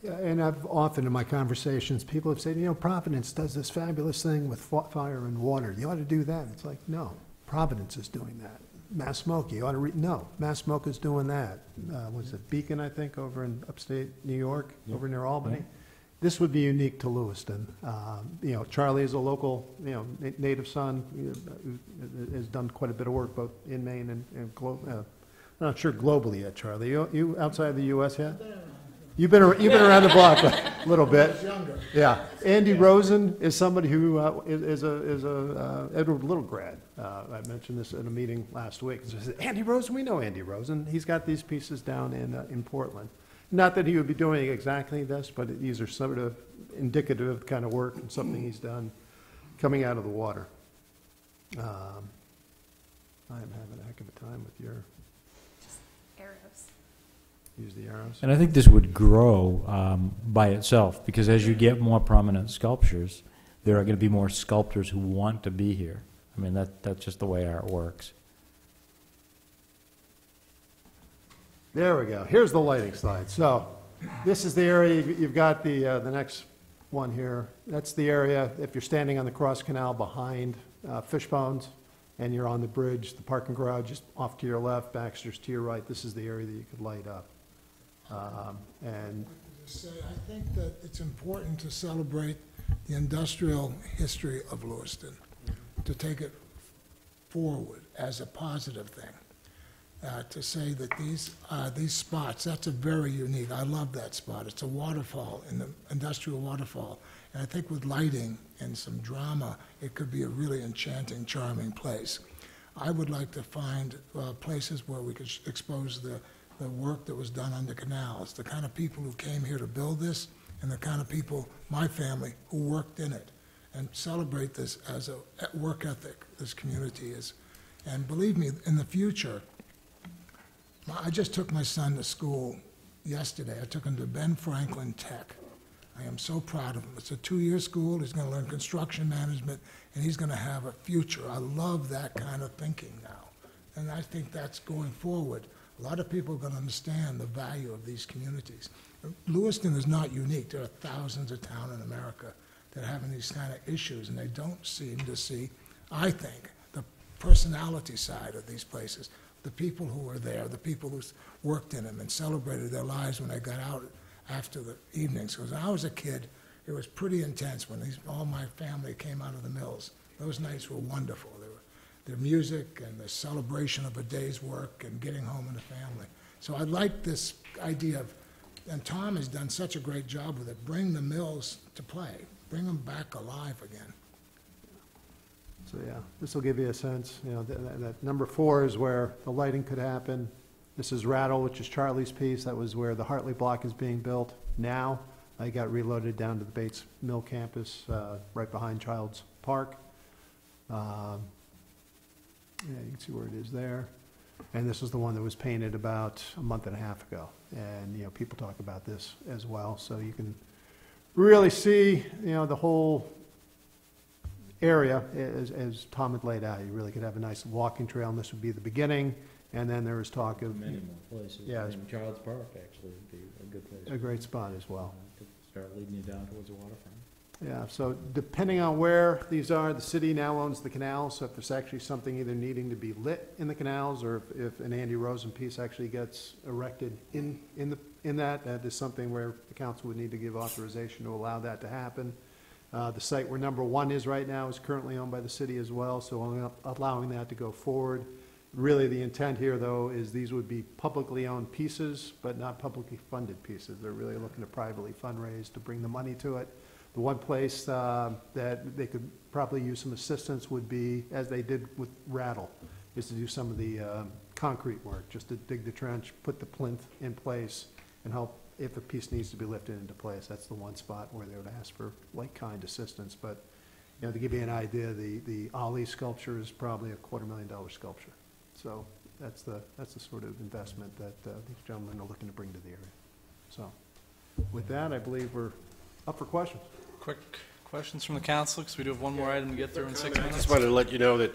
I: Yeah, and I've often in my conversations, people have said, you know, Providence does this fabulous thing with fire and water. You ought to do that. It's like, no, Providence is doing that. Mass Smoke, you ought to no, Mass Smoke is doing that. Was it Beacon, I think, over in upstate New York, over near Albany? This would be unique to Lewiston. You know, Charlie is a local, you know, native son, who has done quite a bit of work both in Maine and I'm not sure globally yet, Charlie. You outside the U.S. yet? You've been around the block a little bit. Yeah. Andy Rosen is somebody who is a Edward Little grad. I mentioned this at a meeting last week. So I said, Andy Rosen, we know Andy Rosen. He's got these pieces down in Portland. Not that he would be doing exactly this, but these are sort of indicative of the kind of work and something he's done coming out of the water. I am having a heck of a time with your...
G: Arrows.
I: Use the arrows.
M: And I think this would grow by itself, because as you get more prominent sculptures, there are going to be more sculptors who want to be here. I mean, that's just the way art works.
I: There we go. Here's the lighting slide. So this is the area. You've got the next one here. That's the area, if you're standing on the cross canal behind Fishbones, and you're on the bridge, the parking garage is off to your left, Baxter's to your right. This is the area that you could light up. And
N: I think that it's important to celebrate the industrial history of Lewiston, to take it forward as a positive thing. To say that these spots, that's a very unique, I love that spot. It's a waterfall, in the industrial waterfall. And I think with lighting and some drama, it could be a really enchanting, charming place. I would like to find places where we could expose the work that was done on the canals, the kind of people who came here to build this, and the kind of people, my family, who worked in it, and celebrate this as a work ethic this community is. And believe me, in the future, I just took my son to school yesterday. I took him to Ben Franklin Tech. I am so proud of him. It's a 2-year school. He's going to learn construction management, and he's going to have a future. I love that kind of thinking now, and I think that's going forward. A lot of people are going to understand the value of these communities. Lewiston is not unique. There are thousands of towns in America that are having these kind of issues, and they don't seem to see, I think, the personality side of these places, the people who were there, the people who worked in them and celebrated their lives when they got out after the evenings. Because when I was a kid, it was pretty intense when all my family came out of the mills. Those nights were wonderful. Their music and the celebration of a day's work and getting home in the family. So I like this idea of, and Tom has done such a great job with it, bring the mills to play, bring them back alive again.
I: so yeah, this will give you a sense. You know, that number 4 is where the lighting could happen. This is Rattle, which is Charlie's piece. That was where the Hartley block is being built. now. It got reloaded down to the Bates Mill campus, right behind Childs Park. Yeah, you can see where it is there. And this was the one that was painted about a month and a half ago. And, you know, people talk about this as well. So you can really see, you know, the whole area as Tom had laid out. You really could have a nice walking trail, and this would be the beginning. And then there was talk of
M: Many more places.
I: Yeah,
M: I mean, Child's Park actually would be a good place.
I: a great spot as well.
M: To start leading you down towards the waterfront.
I: Yeah, so depending on where these are, the city now owns the canals, so if there's actually something either needing to be lit in the canals, or if an Andy Rosen piece actually gets erected in that, that is something where the council would need to give authorization to allow that to happen. The site where number 1 is right now is currently owned by the city as well, so allowing that to go forward. Really, the intent here, though, is these would be publicly owned pieces, but not publicly funded pieces. They're really looking to privately fundraise to bring the money to it. The one place that they could probably use some assistance would be, as they did with Rattle, is to do some of the concrete work, just to dig the trench, put the plinth in place, and help if a piece needs to be lifted into place. That's the one spot where they would ask for like-kind assistance. But, you know, to give you an idea, the Ali sculpture is probably a $250,000 sculpture. So that's the sort of investment that these gentlemen are looking to bring to the area. So with that, I believe we're up for questions.
A: Quick questions from the council, because we do have one more item to get through in 6
K: I
A: minutes.
K: just wanted to let you know that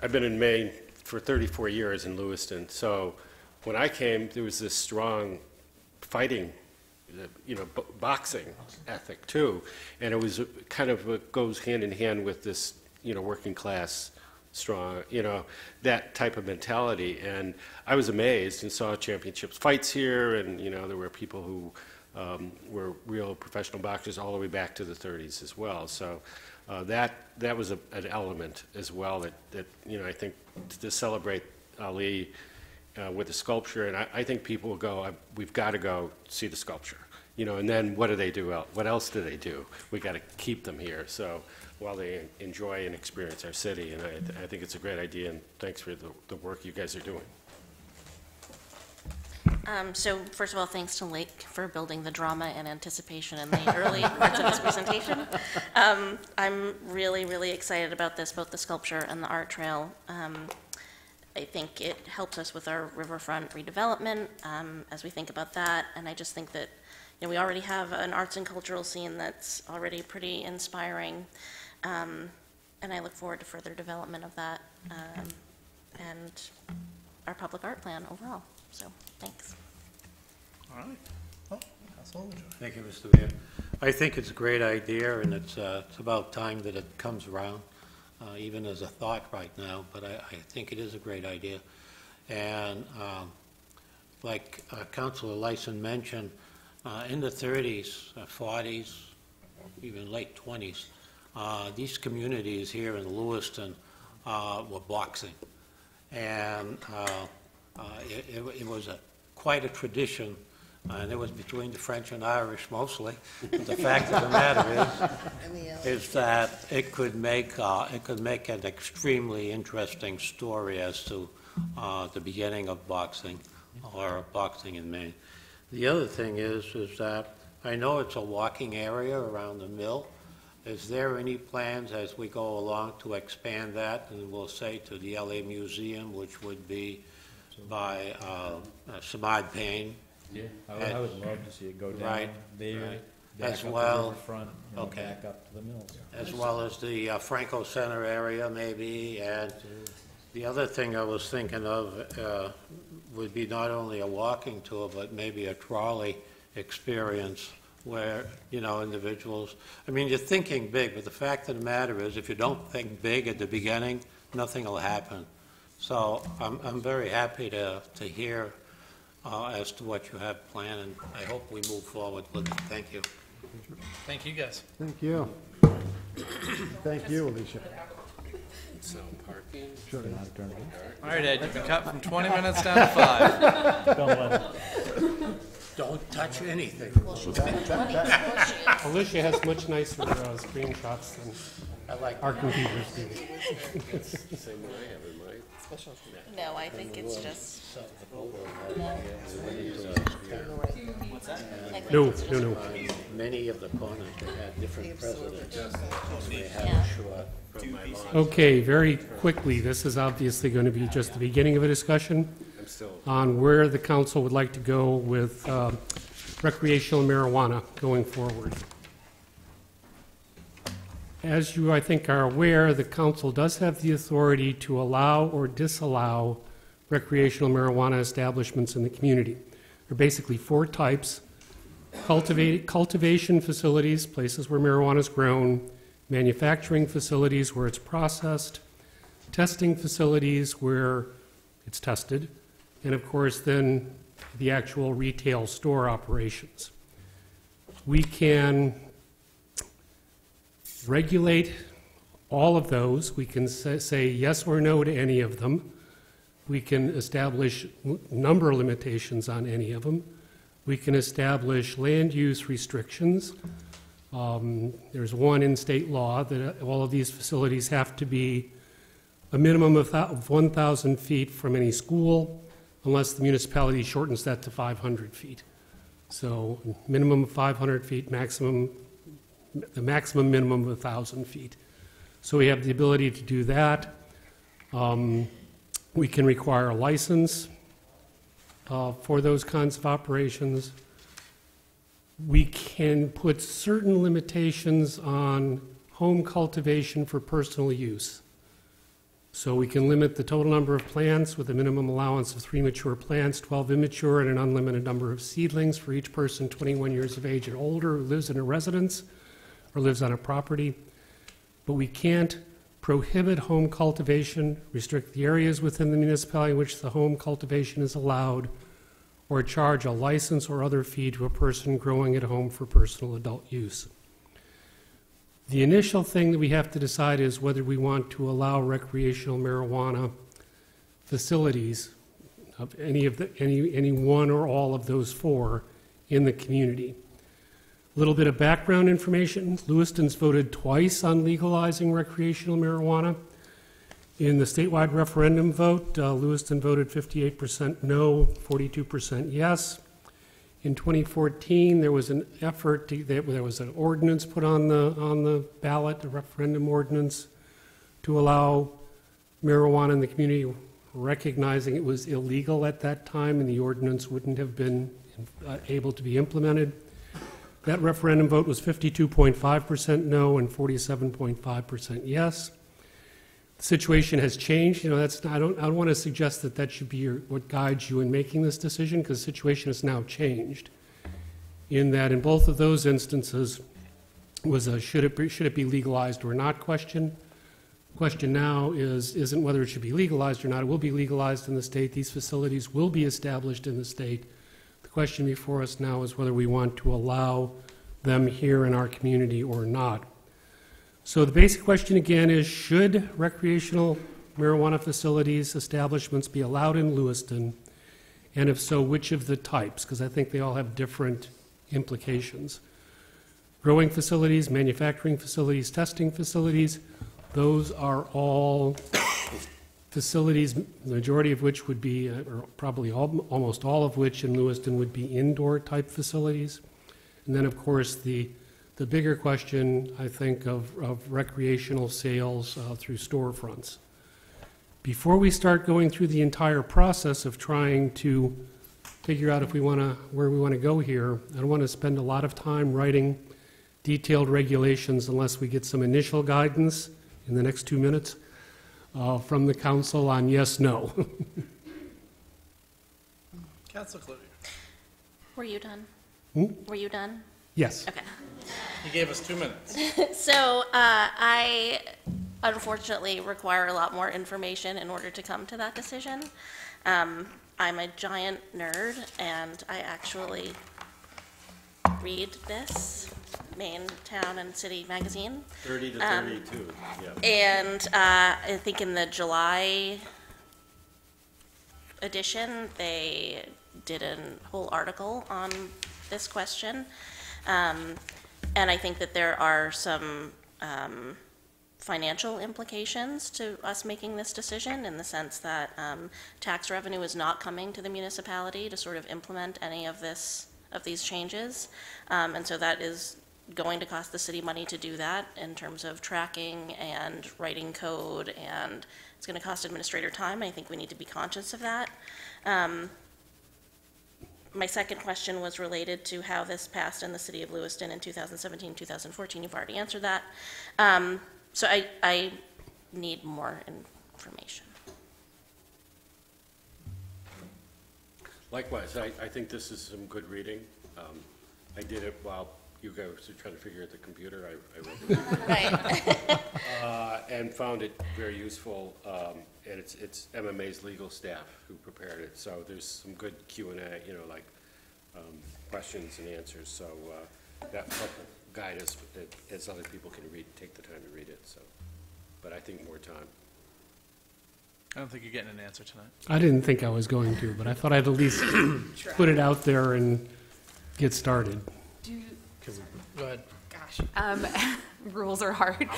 K: I've been in Maine for 34 years in Lewiston. So when I came, there was this strong fighting, you know, boxing ethic too. And it was kind of goes hand in hand with this, you know, working class strong, you know, that type of mentality. And I was amazed and saw championships fights here, and, you know, there were people who were real professional boxers all the way back to the 30s as well. So that was an element as well that you know, I think to celebrate Ali with the sculpture, and I think people will go, we've got to go see the sculpture, you know, and then what do they do? What else do they do? We got to keep them here. So while they enjoy and experience our city, and I think it's a great idea, and thanks for the work you guys are doing.
F: So first of all, thanks to Lake for building the drama and anticipation in the early parts of this presentation. I'm really, really excited about this, both the sculpture and the art trail. I think it helps us with our riverfront redevelopment as we think about that, and I just think that, you know, we already have an arts and cultural scene that's already pretty inspiring, and I look forward to further development of that and our public art plan overall. So, thanks.
A: All right. Oh, Councilor Joy.
O: Thank you, Mr. Mayor. I think it's a great idea, and it's about time that it comes around, even as a thought right now, but I think it is a great idea. And like Councilor Lyson mentioned, in the 30s, 40s, even late 20s, these communities here in Lewiston were boxing. And it was quite a tradition, and it was between the French and Irish mostly. But the fact of the matter is that it could make an extremely interesting story as to the beginning of boxing, or boxing in Maine. The other thing is that I know it's a walking area around the mill. Is there any plans as we go along to expand that, and we'll say to the LA Museum, which would be by Simard, Payne?
M: Yeah, I would love to see it go down
O: Right,
M: there,
O: right.
M: back
O: As
M: up
O: well-
M: the riverfront, and
O: okay.
M: back up to the mills.
O: As well as the Franco Center area maybe, and the other thing I was thinking of would be not only a walking tour, but maybe a trolley experience where, you know, individuals, I mean, you're thinking big, but the fact of the matter is, if you don't think big at the beginning, nothing will happen. So I'm very happy to hear as to what you have planned, and I hope we move forward with it. Thank you.
A: Thank you, guys.
I: Thank you. Thank you, Alicia.
K: So parking.
I: Sure.
A: All right, Ed, you've been cut from 20 minutes down to 5.
M: Don't let it.
O: Don't touch anything.
H: Alicia has much nicer screenshots than
O: I like
H: our computers do.
K: Same way I have in mine.
F: No, I think it's just.
H: No.
O: Many of the corners have had different presidents.
H: Okay, very quickly, this is obviously going to be just the beginning of a discussion on where the council would like to go with recreational marijuana going forward. As you, I think, are aware, the council does have the authority to allow or disallow recreational marijuana establishments in the community. There are basically 4 types: cultivation facilities, places where marijuana is grown; manufacturing facilities where it's processed; testing facilities where it's tested; and of course then the actual retail store operations. We can regulate all of those. We can say yes or no to any of them. We can establish number limitations on any of them. We can establish land use restrictions. There's one in state law that all of these facilities have to be a minimum of 1,000 feet from any school, unless the municipality shortens that to 500 feet. So minimum of 500 feet, the maximum minimum of 1,000 feet. So we have the ability to do that. We can require a license for those kinds of operations. We can put certain limitations on home cultivation for personal use. So we can limit the total number of plants with a minimum allowance of 3 mature plants, 12 immature, and an unlimited number of seedlings for each person 21 years of age and older who lives in a residence or lives on a property. But we can't prohibit home cultivation, restrict the areas within the municipality in which the home cultivation is allowed, or charge a license or other fee to a person growing at home for personal adult use. The initial thing that we have to decide is whether we want to allow recreational marijuana facilities of any one or all of those 4 in the community. A little bit of background information. Lewiston's voted twice on legalizing recreational marijuana. In the statewide referendum vote, Lewiston voted 58% no, 42% yes. In 2014, there was an effort, there was an ordinance put on the ballot, a referendum ordinance, to allow marijuana in the community, recognizing it was illegal at that time and the ordinance wouldn't have been able to be implemented. That referendum vote was 52.5% no and 47.5% yes. The situation has changed. I don't want to suggest that should be what guides you in making this decision, because the situation has now changed. In that, in both of those instances, was a should it be legalized or not question. The question now isn't whether it should be legalized or not. It will be legalized in the state. These facilities will be established in the state. The question before us now is whether we want to allow them here in our community or not. So the basic question again is, should recreational marijuana facilities, establishments be allowed in Lewiston? And if so, which of the types? Because I think they all have different implications. Growing facilities, manufacturing facilities, testing facilities, those are all facilities, the majority of which would be, or probably almost all of which in Lewiston would be indoor type facilities. And then of course the bigger question, I think, of recreational sales through storefronts. Before we start going through the entire process of trying to figure out where we want to go here, I don't want to spend a lot of time writing detailed regulations unless we get some initial guidance in the next 2 minutes from the council on yes, no.
A: Councilor Cludier.
F: Were you done? Were you done?
H: Yes.
F: Okay.
A: You gave us 2 minutes.
F: So I unfortunately require a lot more information in order to come to that decision. I'm a giant nerd, and I actually read this Maine Town and City magazine.
J: 30 to 32, yeah.
F: And I think in the July edition, they did a whole article on this question. And I think that there are some financial implications to us making this decision, in the sense that tax revenue is not coming to the municipality to sort of implement any of these changes. And so that is going to cost the city money to do that in terms of tracking and writing code, and it's going to cost administrator time. I think we need to be conscious of that. My second question was related to how this passed in the city of Lewiston in 2017, 2014. You've already answered that. So I need more information.
K: Likewise, I think this is some good reading. I did it while you guys were trying to figure out the computer. I read it.
F: Right.
K: And found it very useful. And it's MMA's legal staff who prepared it. So there's some good Q&A, like questions and answers. So that will help guide us as other people can take the time to read it. So, but I think more time.
A: I don't think you're getting an answer tonight.
H: I didn't think I was going to, but I thought I'd at least put it out there and get started.
A: Go ahead.
G: Gosh, rules are hard.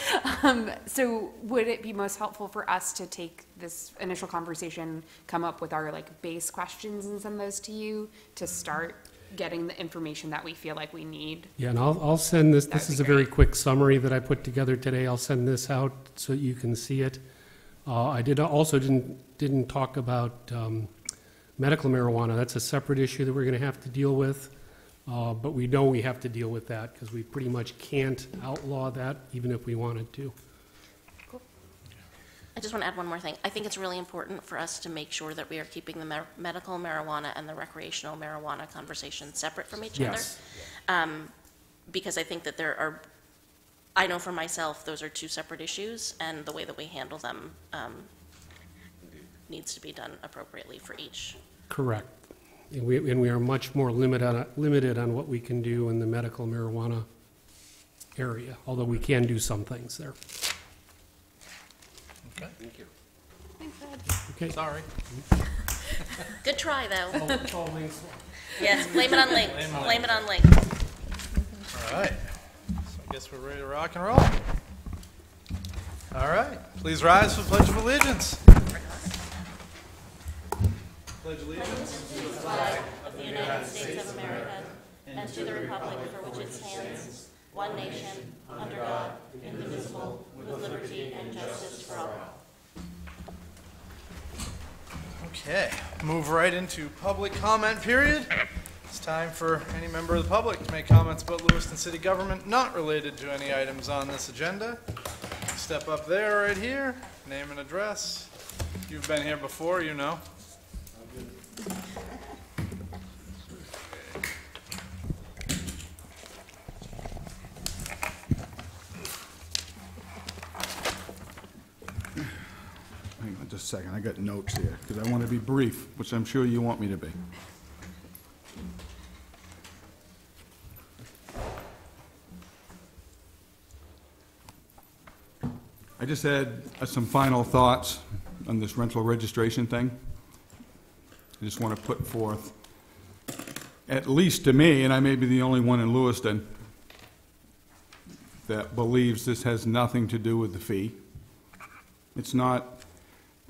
G: So would it be most helpful for us to take this initial conversation, come up with our base questions and send those to you to start getting the information that we feel like we need?
H: Yeah, and I'll send this. This is a very quick summary that I put together today. I'll send this out so you can see it. I didn't talk about medical marijuana. That's a separate issue that we're going to have to deal with. But we know we have to deal with that because we pretty much can't outlaw that even if we wanted to.
F: Cool. I just want to add one more thing. I think it's really important for us to make sure that we are keeping the medical marijuana and the recreational marijuana conversation separate from each other. Because I think that I know for myself, those are two separate issues, and the way that we handle them needs to be done appropriately for each.
H: Correct. And we are much more limited on what we can do in the medical marijuana area, although we can do some things there.
A: Okay.
K: Thank you.
F: Thanks, Ed.
H: Okay.
A: Sorry.
F: Good try, though.
H: It's all links.
F: Yes, blame it on Link. Blame it on Link.
A: All right. So I guess we're ready to rock and roll. All right. Please rise for the Pledge of Allegiance. Pledge allegiance to the flag
F: Of the United States of America and to the republic for which it stands, one nation, under God, indivisible, with liberty and justice for all.
A: Okay, move right into public comment period. It's time for any member of the public to make comments about Lewiston City Government not related to any items on this agenda. Step up there, right here, name and address. If you've been here before, you know.
P: Hang on just a second, I got notes here, because I want to be brief, which I'm sure you want me to be. I just had some final thoughts on this rental registration thing. I just want to put forth, at least to me, and I may be the only one in Lewiston that believes this has nothing to do with the fee. It's not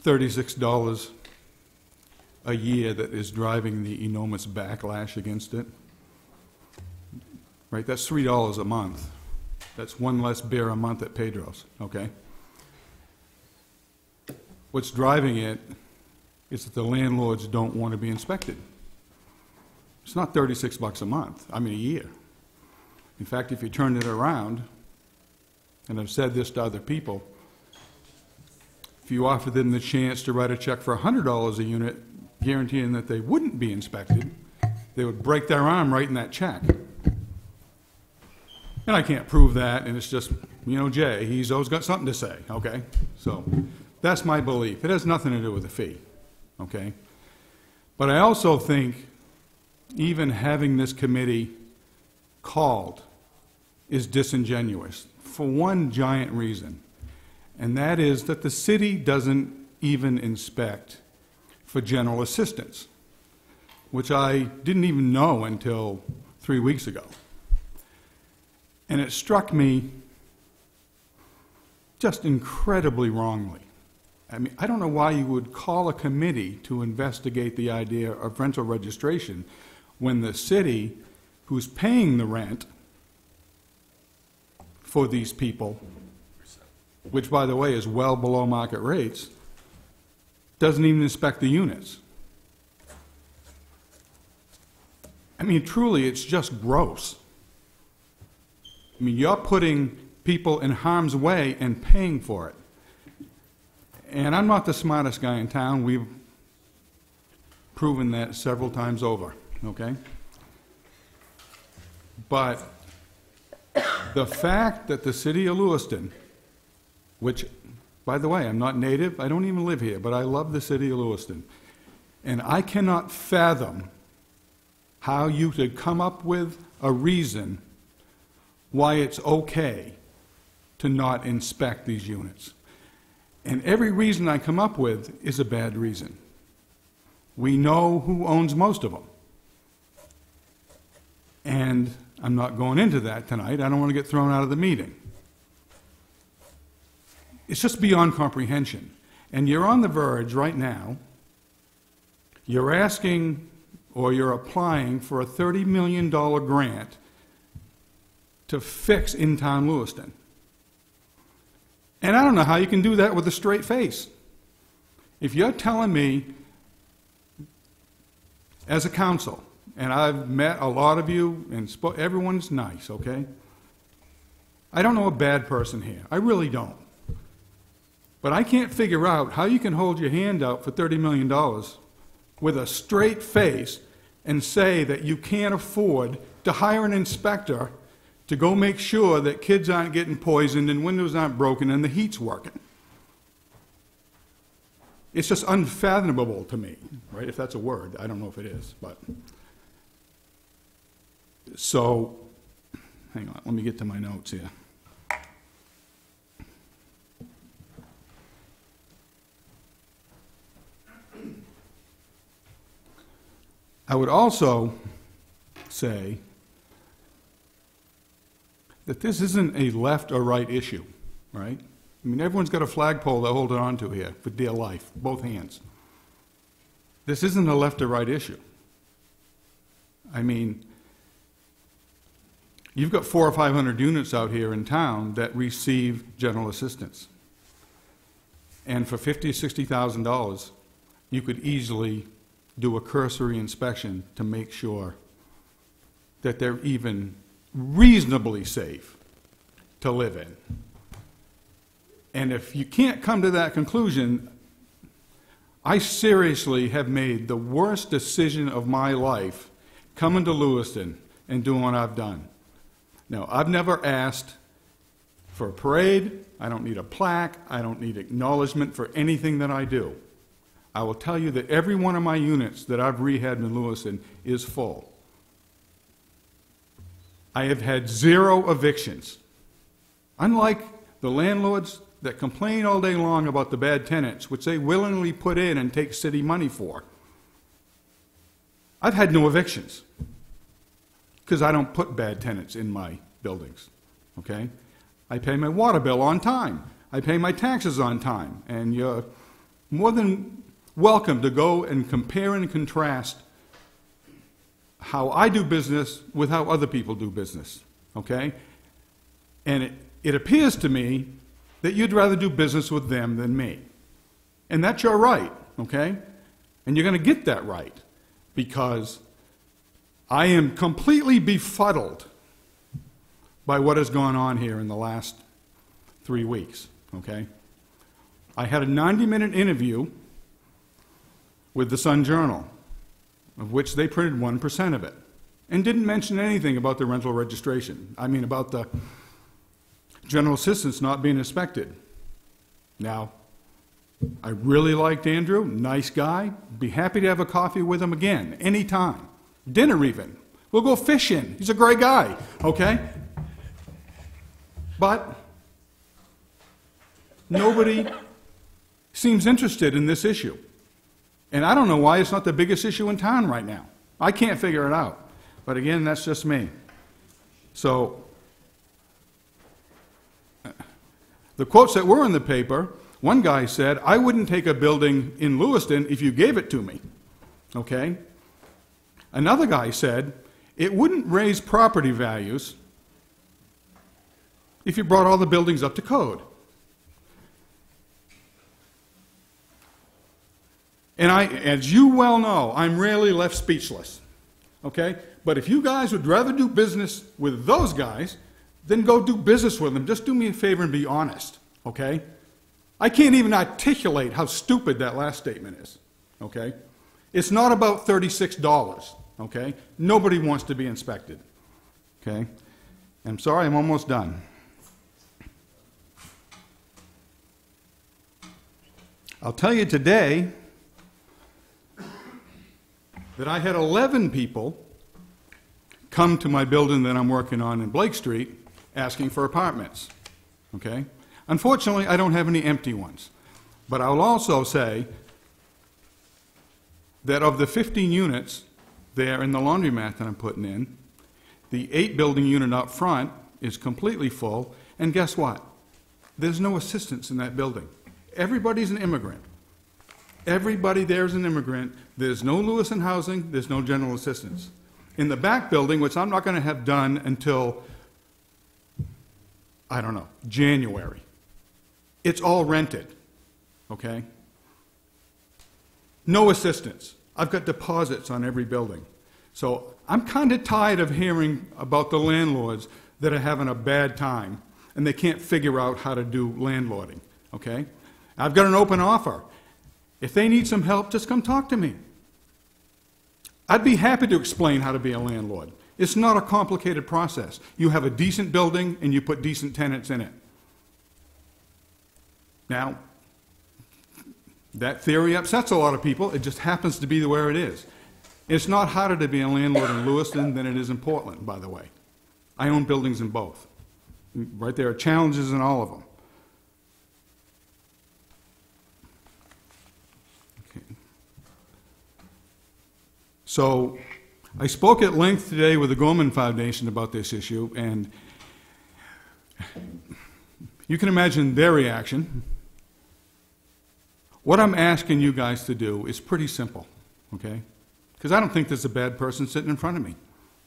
P: $36 a year that is driving the enormous backlash against it. Right, that's $3 a month. That's one less beer a month at Pedro's, okay? What's driving it is that the landlords don't want to be inspected. It's not $36 a month, I mean a year. In fact, if you turn it around, and I've said this to other people, if you offer them the chance to write a check for $100 a unit, guaranteeing that they wouldn't be inspected, they would break their arm writing that check. And I can't prove that, and it's just, Jay, he's always got something to say, okay? So that's my belief. It has nothing to do with the fee, okay? But I also think even having this committee called is disingenuous for one giant reason, and that is that the city doesn't even inspect for general assistance, which I didn't even know until 3 weeks ago. And it struck me just incredibly wrongly. I mean, I don't know why you would call a committee to investigate the idea of rental registration when the city, who's paying the rent for these people, which, by the way, is well below market rates, doesn't even inspect the units. I mean, truly, it's just gross. I mean, you're putting people in harm's way and paying for it. And I'm not the smartest guy in town. We've proven that several times over, okay? But the fact that the city of Lewiston, which, by the way, I'm not native, I don't even live here, but I love the city of Lewiston, and I cannot fathom how you could come up with a reason why it's okay to not inspect these units. And every reason I come up with is a bad reason. We know who owns most of them. And I'm not going into that tonight. I don't want to get thrown out of the meeting. It's just beyond comprehension. And you're on the verge right now. You're asking, or you're applying for a $30 million grant to fix in-town Lewiston. And I don't know how you can do that with a straight face. If you're telling me, as a council, and I've met a lot of you, and everyone's nice, okay? I don't know a bad person here. I really don't. But I can't figure out how you can hold your hand out for $30 million with a straight face and say that you can't afford to hire an inspector to go make sure that kids aren't getting poisoned and windows aren't broken and the heat's working. It's just unfathomable to me, right? If that's a word, I don't know if it is, but. So, hang on, let me get to my notes here. I would also say that this isn't a left or right issue, right? I mean, everyone's got a flagpole they're holding on to here for dear life, both hands. This isn't a left or right issue. I mean, you've got 400 or 500 units out here in town that receive general assistance. And for $50,000 or $60,000, you could easily do a cursory inspection to make sure that they're even reasonably safe to live in. And if you can't come to that conclusion, I seriously have made the worst decision of my life coming to Lewiston and doing what I've done. Now, I've never asked for a parade. I don't need a plaque. I don't need acknowledgement for anything that I do. I will tell you that every one of my units that I've rehabbed in Lewiston is full. I have had 0 evictions. Unlike the landlords that complain all day long about the bad tenants, which they willingly put in and take city money for, I've had no evictions because I don't put bad tenants in my buildings, okay? I pay my water bill on time. I pay my taxes on time. And you're more than welcome to go and compare and contrast how I do business with how other people do business, okay? And it appears to me that you'd rather do business with them than me. And that's your right, okay? And you're going to get that right because I am completely befuddled by what has gone on here in the last 3 weeks, okay? I had a 90-minute interview with the Sun Journal, of which they printed 1% of it, and didn't mention anything about the rental registration. I mean, about the general assistance not being inspected. Now, I really liked Andrew, nice guy. Be happy to have a coffee with him again, anytime. Dinner even. We'll go fishing. He's a great guy, okay? But nobody seems interested in this issue. And I don't know why it's not the biggest issue in town right now. I can't figure it out. But again, that's just me. So The quotes that were in the paper, one guy said, I wouldn't take a building in Lewiston if you gave it to me, okay? Another guy said, it wouldn't raise property values if you brought all the buildings up to code. And as you well know, I'm rarely left speechless, okay? But if you guys would rather do business with those guys, then go do business with them. Just do me a favor and be honest, okay? I can't even articulate how stupid that last statement is, okay? It's not about $36, okay? Nobody wants to be inspected, okay? I'm sorry, I'm almost done. I'll tell you today that I had 11 people come to my building that I'm working on in Blake Street asking for apartments, okay? Unfortunately, I don't have any empty ones. But I will also say that of the 15 units there in the laundromat that I'm putting in, the 8-building unit up front is completely full, and guess what? There's no assistance in that building. Everybody's an immigrant. Everybody there is an immigrant. There's no Lewiston housing. There's no general assistance. In the back building, which I'm not going to have done until, I don't know, January, it's all rented, okay? No assistance. I've got deposits on every building. So I'm kind of tired of hearing about the landlords that are having a bad time and they can't figure out how to do landlording, okay? I've got an open offer. If they need some help, just come talk to me. I'd be happy to explain how to be a landlord. It's not a complicated process. You have a decent building and you put decent tenants in it. Now, that theory upsets a lot of people. It just happens to be where it is. It's not harder to be a landlord in Lewiston than it is in Portland, by the way. I own buildings in both. Right, there are challenges in all of them. So I spoke at length today with the Gorman Foundation about this issue, and you can imagine their reaction. What I'm asking you guys to do is pretty simple, okay? Because I don't think there's a bad person sitting in front of me.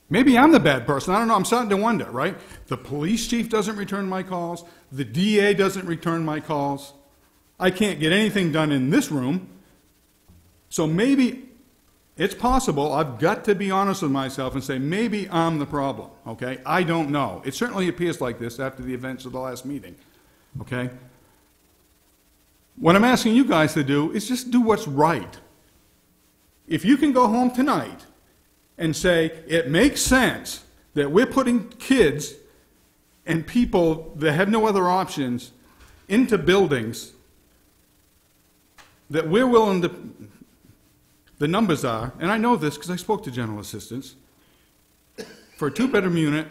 P: Maybe I'm the bad person. I don't know. I'm starting to wonder, right? The police chief doesn't return my calls. The DA doesn't return my calls. I can't get anything done in this room. So maybe it's possible. I've got to be honest with myself and say, maybe I'm the problem, okay? I don't know. It certainly appears like this after the events of the last meeting, okay? What I'm asking you guys to do is just do what's right. If you can go home tonight and say, it makes sense that we're putting kids and people that have no other options into buildings that we're willing to, the numbers are, and I know this because I spoke to general assistants, for a 2-bedroom unit,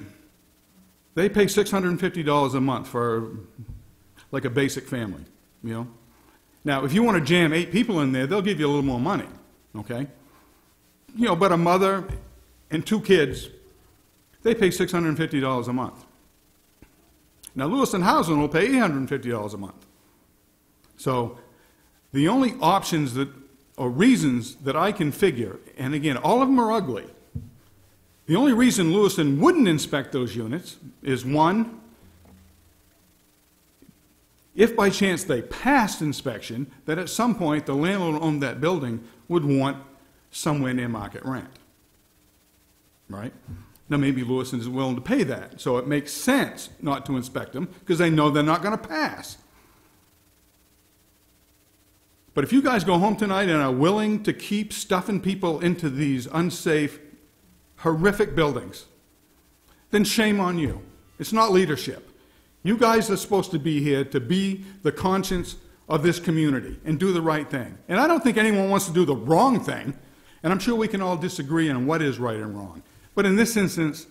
P: they pay $650 a month for like a basic family, you know. Now, if you want to jam 8 people in there, they'll give you a little more money, okay? You know, but a mother and 2 kids, they pay $650 a month. Now, Lewiston Housing will pay $850 a month. So the only options that, or reasons that I can figure, and again, all of them are ugly, the only reason Lewiston wouldn't inspect those units is, one, if by chance they passed inspection, that at some point the landlord who owned that building would want somewhere near market rent, right? Now maybe Lewiston is willing to pay that, so it makes sense not to inspect them because they know they're not going to pass. But if you guys go home tonight and are willing to keep stuffing people into these unsafe, horrific buildings, then shame on you. It's not leadership. You guys are supposed to be here to be the conscience of this community and do the right thing. And I don't think anyone wants to do the wrong thing, and I'm sure we can all disagree on what is right and wrong. But in this instance,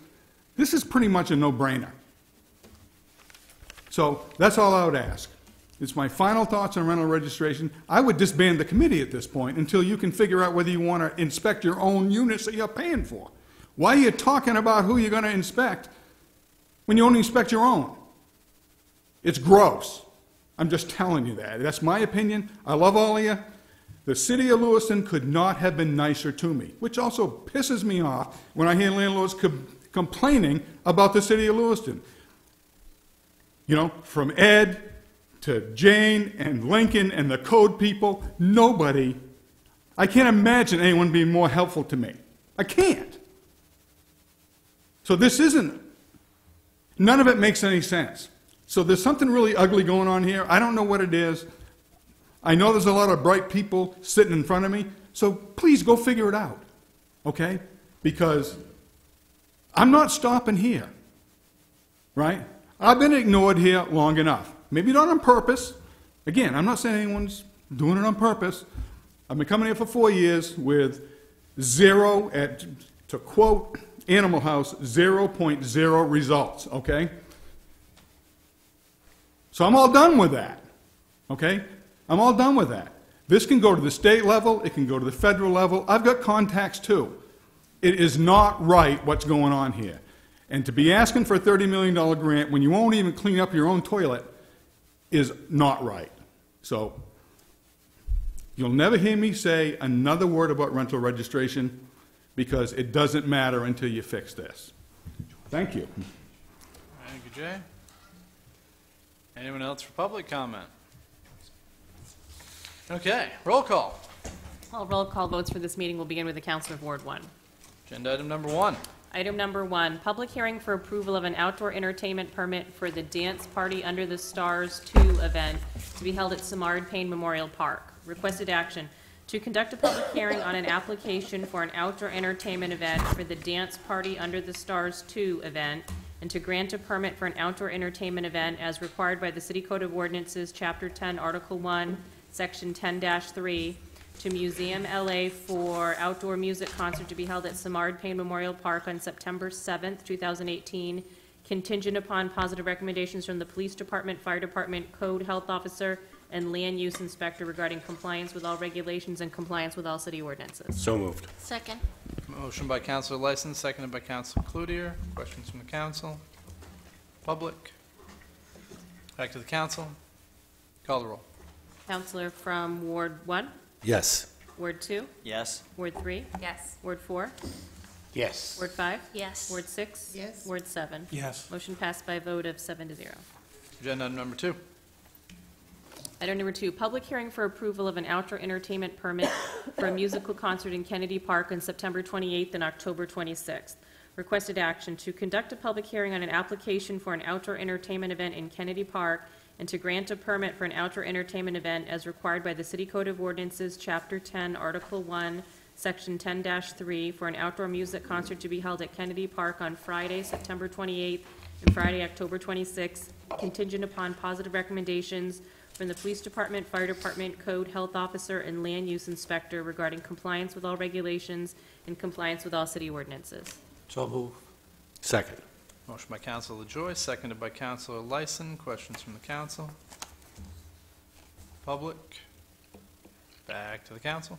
P: this is pretty much a no-brainer. So that's all I would ask. It's my final thoughts on rental registration. I would disband the committee at this point until you can figure out whether you want to inspect your own units that you're paying for. Why are you talking about who you're going to inspect when you only inspect your own? It's gross. I'm just telling you that. That's my opinion. I love all of you. The city of Lewiston could not have been nicer to me, which also pisses me off when I hear landlords complaining about the city of Lewiston. You know, from Ed to Jane and Lincoln and the code people, nobody, I can't imagine anyone being more helpful to me. I can't. So this isn't, none of it makes any sense. So there's something really ugly going on here. I don't know what it is. I know there's a lot of bright people sitting in front of me, so please go figure it out, okay? Because I'm not stopping here, right? I've been ignored here long enough. Maybe not on purpose. Again, I'm not saying anyone's doing it on purpose. I've been coming here for 4 years with zero, to quote Animal House, 0.0 results, okay? So I'm all done with that, okay? I'm all done with that. This can go to the state level. It can go to the federal level. I've got contacts too. It is not right what's going on here. And to be asking for a $30 million grant when you won't even clean up your own toilet is not right. So you'll never hear me say another word about rental registration because it doesn't matter until you fix this. Thank you.
A: Thank you, Jay. Anyone else for public comment? Okay, roll call.
Q: All roll call votes for this meeting will begin with the Councilor of Ward 1.
A: Agenda item number 1.
Q: Item number 1, public hearing for approval of an outdoor entertainment permit for the Dance Party Under the Stars 2 event to be held at Simard, Payne Memorial Park. Requested action, to conduct a public hearing on an application for an outdoor entertainment event for the Dance Party Under the Stars 2 event, and to grant a permit for an outdoor entertainment event as required by the City Code of Ordinances, Chapter 10, Article 1, Section 10-3, to Museum LA for outdoor music concert to be held at Simard Payne Memorial Park on September 7th, 2018, contingent upon positive recommendations from the Police Department, Fire Department, Code Health Officer, and Land Use Inspector regarding compliance with all regulations and compliance with all city ordinances.
K: So moved.
F: Second.
A: Motion by Councilor Lyson, seconded by Councilor Cloutier. Questions from the council? Public? Back to the council. Call the roll.
Q: Counselor from Ward 1,
K: Yes.
Q: Ward 2,
J: Yes.
Q: Ward 3,
G: Yes.
Q: Ward 4,
O: Yes.
Q: Ward 5,
F: Yes.
Q: Ward 6,
E: Yes.
Q: Ward 7.
D: Yes.
Q: Motion passed by a vote of 7-0.
A: Agenda item number 2.
Q: Item number 2, public hearing for approval of an outdoor entertainment permit for a musical concert in Kennedy Park on September 28th and October 26th. Requested action, to conduct a public hearing on an application for an outdoor entertainment event in Kennedy Park and to grant a permit for an outdoor entertainment event as required by the City Code of Ordinances, Chapter 10, Article 1, Section 10-3, for an outdoor music concert to be held at Kennedy Park on Friday, September 28th, and Friday, October 26th, contingent upon positive recommendations from the Police Department, Fire Department, Code Health Officer, and Land Use Inspector regarding compliance with all regulations and compliance with all city ordinances.
O: So move.
K: Second.
A: Motion by Councilor LaJoy, seconded by Councilor Lyson. Questions from the council? Public? Back to the council.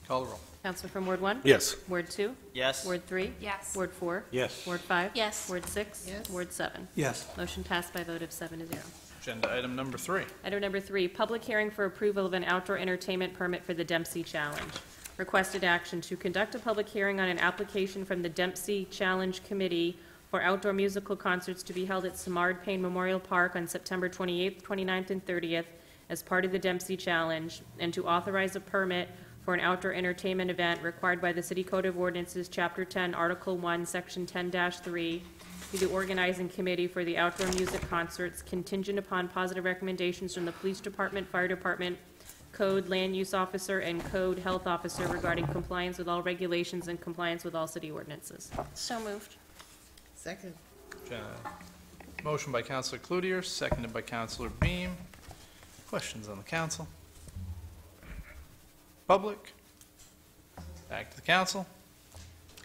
A: Call the roll.
Q: Counselor from Ward 1?
K: Yes.
Q: Ward 2?
J: Yes.
Q: Ward 3?
G: Yes.
Q: Ward 4?
O: Yes.
Q: Ward 5?
F: Yes.
Q: Ward 6?
E: Yes.
Q: Ward 7?
D: Yes.
Q: Motion passed by a vote of 7-0.
A: Agenda item number 3.
Q: Item number 3, public hearing for approval of an outdoor entertainment permit for the Dempsey Challenge. Requested action, to conduct a public hearing on an application from the Dempsey Challenge Committee for outdoor musical concerts to be held at Simard Payne Memorial Park on September 28th, 29th, and 30th as part of the Dempsey Challenge, and to authorize a permit for an outdoor entertainment event required by the City Code of Ordinances, Chapter 10, Article 1, Section 10-3, to the organizing committee for the outdoor music concerts, contingent upon positive recommendations from the Police Department, Fire Department, Code Land Use Officer, and Code Health Officer regarding compliance with all regulations and compliance with all city ordinances.
F: So moved.
E: Second.
A: Motion by Councilor Cloutier, seconded by Councilor Beam. Questions on the council? Public? Back to the council.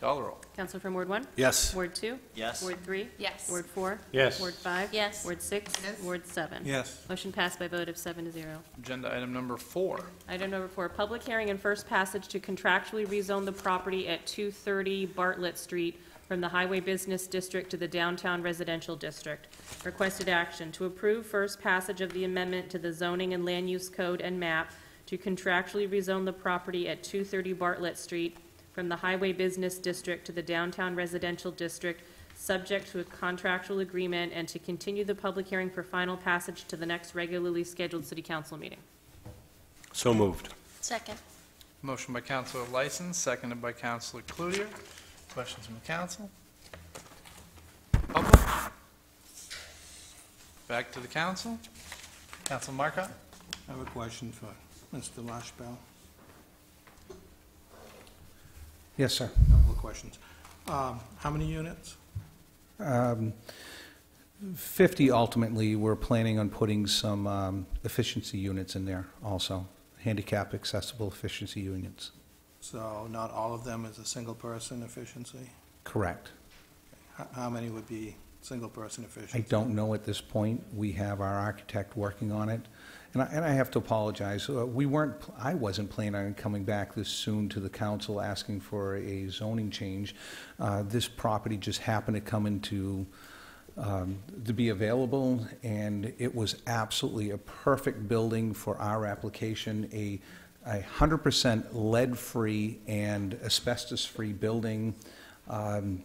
A: Call the roll.
Q: Counselor from Ward 1?
K: Yes.
Q: Ward 2?
J: Yes.
Q: Ward 3?
G: Yes.
Q: Ward 4?
O: Yes.
Q: Ward 5?
F: Yes.
Q: Ward 6?
E: Yes.
Q: Ward 7?
D: Yes.
Q: Motion passed by a vote of 7-0.
A: Agenda item number 4.
Q: Item number 4, public hearing and first passage to contractually rezone the property at 230 Bartlett Street from the Highway Business District to the Downtown Residential District. Requested action to approve first passage of the amendment to the Zoning and Land Use Code and map to contractually rezone the property at 230 Bartlett Street from the Highway Business District to the Downtown Residential District, subject to a contractual agreement, and to continue the public hearing for final passage to the next regularly scheduled City Council meeting.
K: So moved.
F: Second.
A: Motion by Councilor Lyson, seconded by Councilor Cloutier. Questions from the council? Public? Back to the council. Council Marcotte?
D: I have a question for Mr. Lashbell.
B: Yes, sir.
D: Couple of questions. How many units?
B: 50 ultimately. We're planning on putting some efficiency units in there also, handicap accessible efficiency units.
D: So not all of them is a single-person efficiency?
B: Correct.
D: How many would be single-person efficiency?
B: I don't know at this point. We have our architect working on it. And I have to apologize. I wasn't planning on coming back this soon to the council asking for a zoning change. This property just happened to come into, to be available, and it was absolutely a perfect building for our application, a 100% lead-free and asbestos-free building. And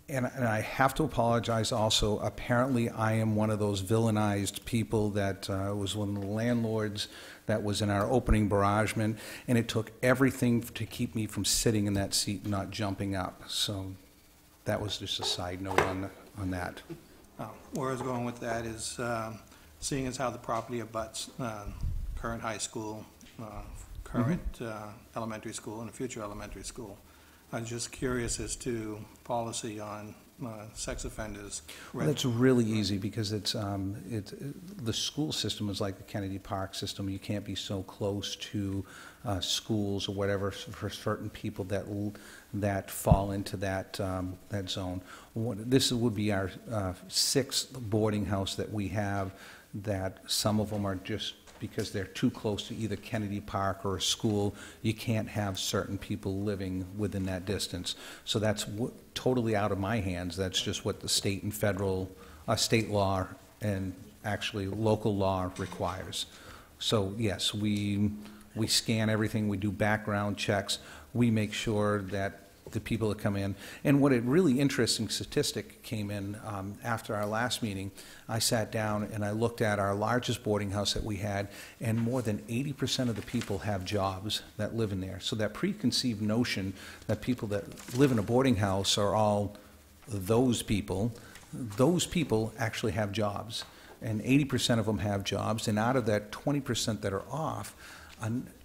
B: I have to apologize also. Apparently, I am one of those villainized people that was one of the landlords that was in our opening barragement, and it took everything to keep me from sitting in that seat and not jumping up. So that was just a side note on that.
D: Where I was going with that is, seeing as how the property abuts current high school, current elementary school, and a future elementary school, I'm just curious as to policy on sex offenders.
B: Well, that's really easy because it's the school system is like the Kennedy Park system. You can't be so close to schools or whatever for certain people that fall into that that zone. This would be our sixth boarding house that we have. That some of them are just because they're too close to either Kennedy Park or a school, you can't have certain people living within that distance. So that's totally out of my hands. That's just what the state and federal, state law and actually local law requires. So yes, we scan everything, we do background checks, we make sure that the people that come in. And what a really interesting statistic came in after our last meeting, I sat down and I looked at our largest boarding house that we had, and more than 80% of the people have jobs that live in there. So that preconceived notion that people that live in a boarding house are all those people actually have jobs. And 80% of them have jobs, and out of that 20% that are off,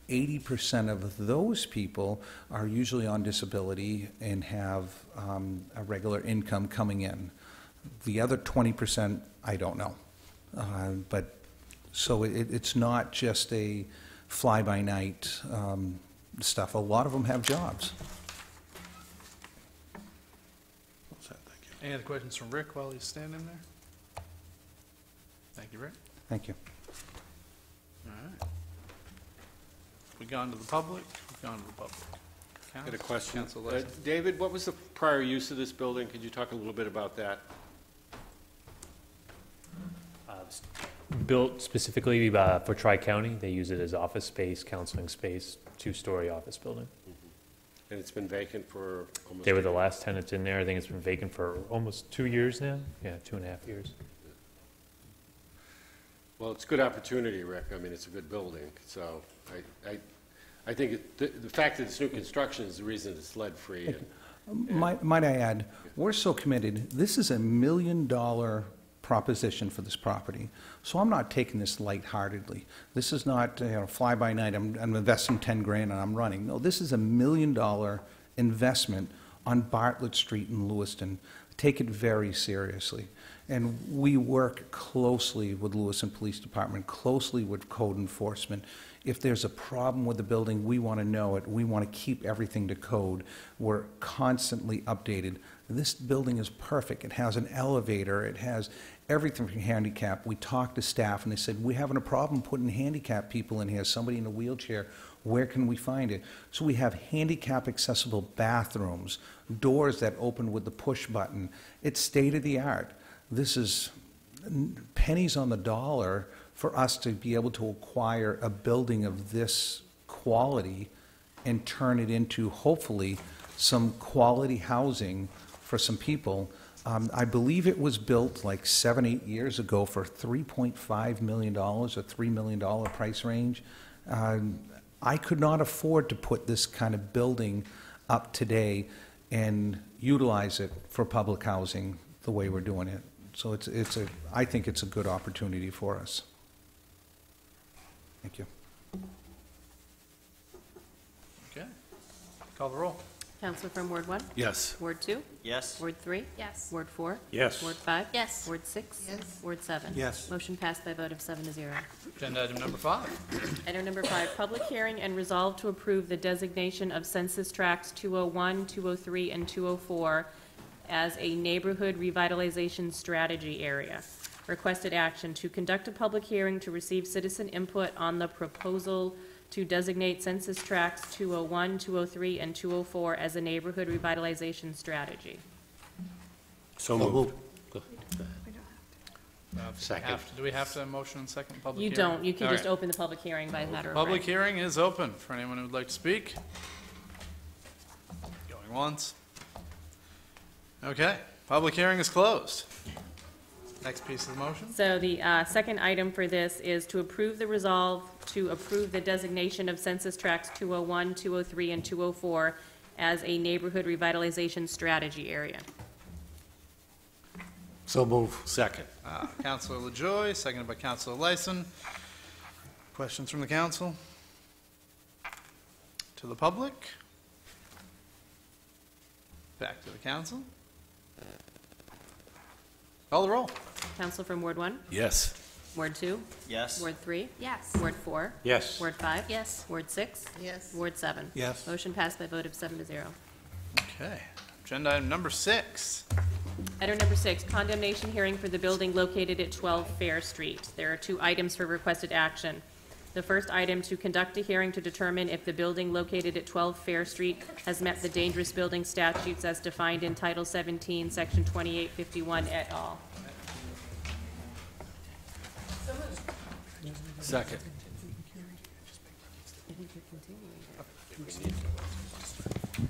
B: 80% of those people are usually on disability and have a regular income coming in. The other 20%, I don't know. But so it's not just a fly-by-night stuff. A lot of them have jobs.
A: Any other questions from Rick while he's standing there? Thank you, Rick.
B: Thank you.
A: All right. We've gone to the public. We've gone to the public.
K: I got a question.
A: Council Lyson.
K: David, what was the prior use of this building? Could you talk a little bit about that?
C: Built specifically for Tri-County. They use it as office space, counseling space, two-story office building.
K: And it's been vacant for almost...
C: They were the last tenants in there. I think it's been vacant for almost 2 years now. Yeah, 2.5 years.
K: Well, it's a good opportunity, Rick. I mean, it's a good building. So I think the fact that it's new construction is the reason it's lead-free.
B: Might I add, we're so committed. This is $1 million proposition for this property. So I'm not taking this lightheartedly. This is not fly-by-night. I'm investing 10 grand and I'm running. No, this is $1 million investment on Bartlett Street in Lewiston. Take it very seriously. And we work closely with Lewiston Police Department, closely with code enforcement. If there's a problem with the building, we want to know it. We want to keep everything to code. We're constantly updated.
D: This building is perfect. It has an elevator. It has everything for handicap. We talked to staff, and they said, we're having a problem putting handicapped people in here, somebody in a wheelchair. Where can we find it? So we have handicap-accessible bathrooms, doors that open with the push button. It's state-of-the-art. This is pennies on the dollar for us to be able to acquire a building of this quality and turn it into, hopefully, some quality housing for some people. I believe it was built like 7, 8 years ago for $3.5 million, a $3 million price range. I could not afford to put this kind of building up today and utilize it for public housing the way we're doing it. So I think it's a good opportunity for us. Thank you.
A: Okay. Call the roll.
Q: Counselor from Ward 1?
K: Yes.
Q: Ward 2?
J: Yes.
Q: Ward 3?
G: Yes.
Q: Ward 4?
K: Yes.
Q: Ward 5?
F: Yes.
Q: Ward 6?
E: Yes.
Q: Ward 7?
D: Yes.
Q: Motion passed by a vote of 7-0.
A: Agenda item number 5.
Q: Item number 5, public hearing and resolve to approve the designation of Census Tracts 201, 203, and 204 as a neighborhood revitalization strategy area. Requested action to conduct a public hearing to receive citizen input on the proposal to designate Census Tracts 201, 203, and 204 as a neighborhood revitalization strategy.
K: So moved.
O: Second.
A: Do we have to motion and second public
Q: You
A: hearing?
Q: don't, you can
A: All
Q: just
A: right.
Q: open the public hearing by matter of
A: Public
Q: right.
A: hearing is open for anyone who would like to speak. Going once. Okay, public hearing is closed. Next piece of the motion.
Q: So the second item for this is to approve the resolve to approve the designation of Census Tracts 201, 203, and 204 as a neighborhood revitalization strategy area.
K: So move. Second.
A: Councilor LaJoy, seconded by Councilor Lyson. Questions from the council? To the public? Back to the council. Call the roll.
Q: Counsel from Ward 1?
K: Yes.
Q: Ward 2?
J: Yes.
Q: Ward 3?
G: Yes.
Q: Ward 4?
O: Yes.
Q: Ward 5?
F: Yes.
Q: Ward 6?
E: Yes.
Q: Ward 7?
D: Yes.
Q: Motion passed by a vote of 7-0.
A: Okay. Agenda item number 6.
Q: Item number 6, condemnation hearing for the building located at 12 Fair Street. There are 2 items for requested action. The first item, to conduct a hearing to determine if the building located at 12 Fair Street has met the dangerous building statutes as defined in Title 17, Section 2851 et al.
K: Second.